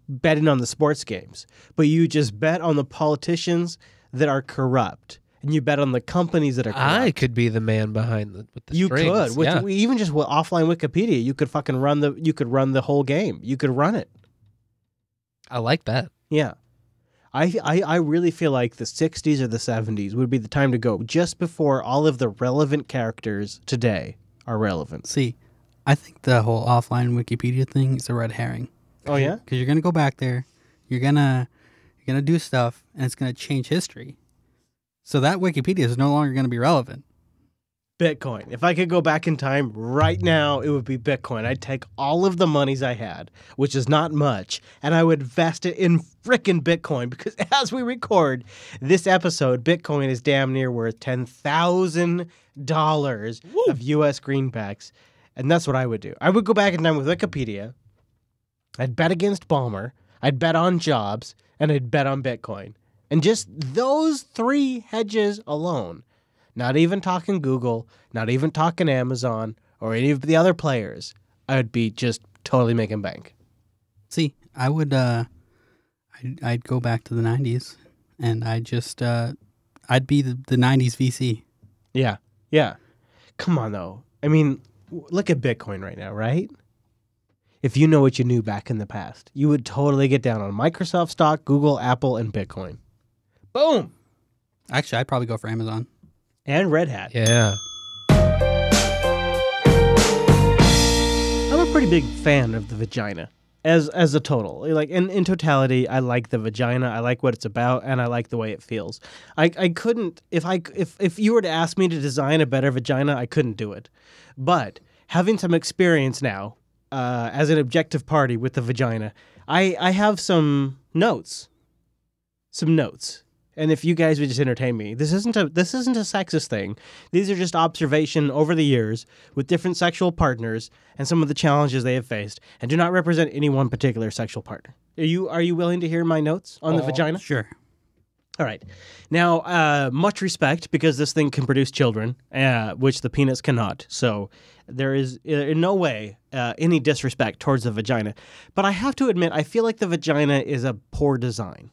betting on the sports games, but you just bet on the politicians that are corrupt, and you bet on the companies that are corrupt. I could be the man behind with the you strings. could even just with offline Wikipedia, you could fucking run the whole game. You could run it. I like that. Yeah. I really feel like the 60s or the 70s would be the time to go, just before all of the relevant characters today are relevant. See, I think the whole offline Wikipedia thing is a red herring. Oh yeah? Because you're gonna go back there, you're gonna do stuff, and it's gonna change history. So that Wikipedia is no longer gonna be relevant. Bitcoin. If I could go back in time right now, it would be Bitcoin. I'd take all of the monies I had, which is not much, and I would invest it in frickin' Bitcoin, because as we record this episode, Bitcoin is damn near worth $10,000 of U.S. greenbacks, and that's what I would do. I would go back in time with Wikipedia. I'd bet against Balmer. I'd bet on Jobs, and I'd bet on Bitcoin. And just those three hedges alone, not even talking Google, not even talking Amazon or any of the other players, I would be just totally making bank. See, I would, I'd go back to the 90s, and I'd be the 90s VC. Yeah, yeah. Come on, though. I mean, look at Bitcoin right now, right? If you know what you knew back in the past, you would totally get down on Microsoft stock, Google, Apple, and Bitcoin. Boom! Actually, I'd probably go for Amazon. And Red Hat. Yeah. I'm a pretty big fan of the vagina as a total. Like in totality, I like the vagina. I like what it's about, and I like the way it feels. I couldn't if you were to ask me to design a better vagina, I couldn't do it. But having some experience now as an objective party with the vagina, I have some notes. And if you guys would just entertain me, this isn't a sexist thing. These are just observation over the years with different sexual partners and some of the challenges they have faced, and do not represent any one particular sexual partner. Are you willing to hear my notes on the vagina? Sure. All right. Now, much respect, because this thing can produce children, which the penis cannot. So there is in no way any disrespect towards the vagina. But I have to admit, I feel like the vagina is a poor design.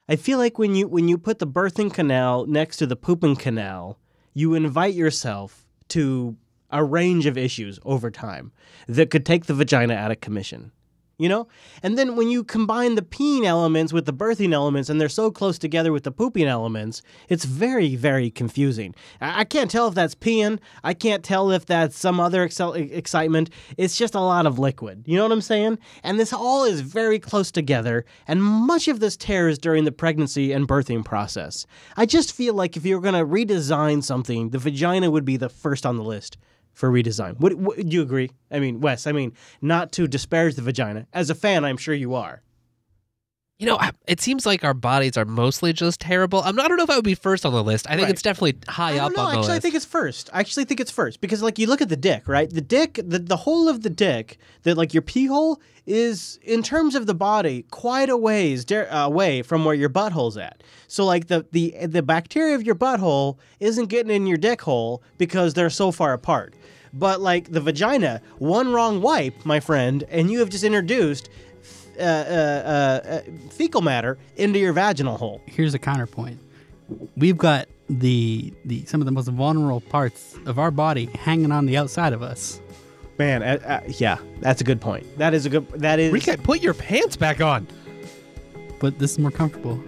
I feel like when you put the birthing canal next to the pooping canal, you invite yourself to a range of issues over time that could take the vagina out of commission. You know? And then when you combine the peeing elements with the birthing elements and they're so close together with the pooping elements, it's very, very confusing. I can't tell if that's peeing. I can't tell if that's some other excitement. It's just a lot of liquid. You know what I'm saying? And this all is very close together, and much of this tears during the pregnancy and birthing process. I just feel like if you're going to redesign something, the vagina would be the first on the list for redesign. Would you agree? I mean, Wes, not to disparage the vagina. As a fan, I'm sure you are. You know, it seems like our bodies are mostly just terrible. I don't know if I would be first on the list. I think it's definitely high up on the list. I think it's first. I actually think it's first because, like, you look at the dick, right? The dick, the hole of the dick, like your pee hole, is in terms of the body quite a ways away from where your butthole's at. So, like, the bacteria of your butthole isn't getting in your dick hole because they're so far apart. But, like, the vagina, one wrong wipe, my friend, and you have just introduced fecal matter into your vaginal hole. Here's a counterpoint. We've got the some of the most vulnerable parts of our body hanging on the outside of us. Man, yeah, that's a good point. That is. Put your pants back on. But this is more comfortable.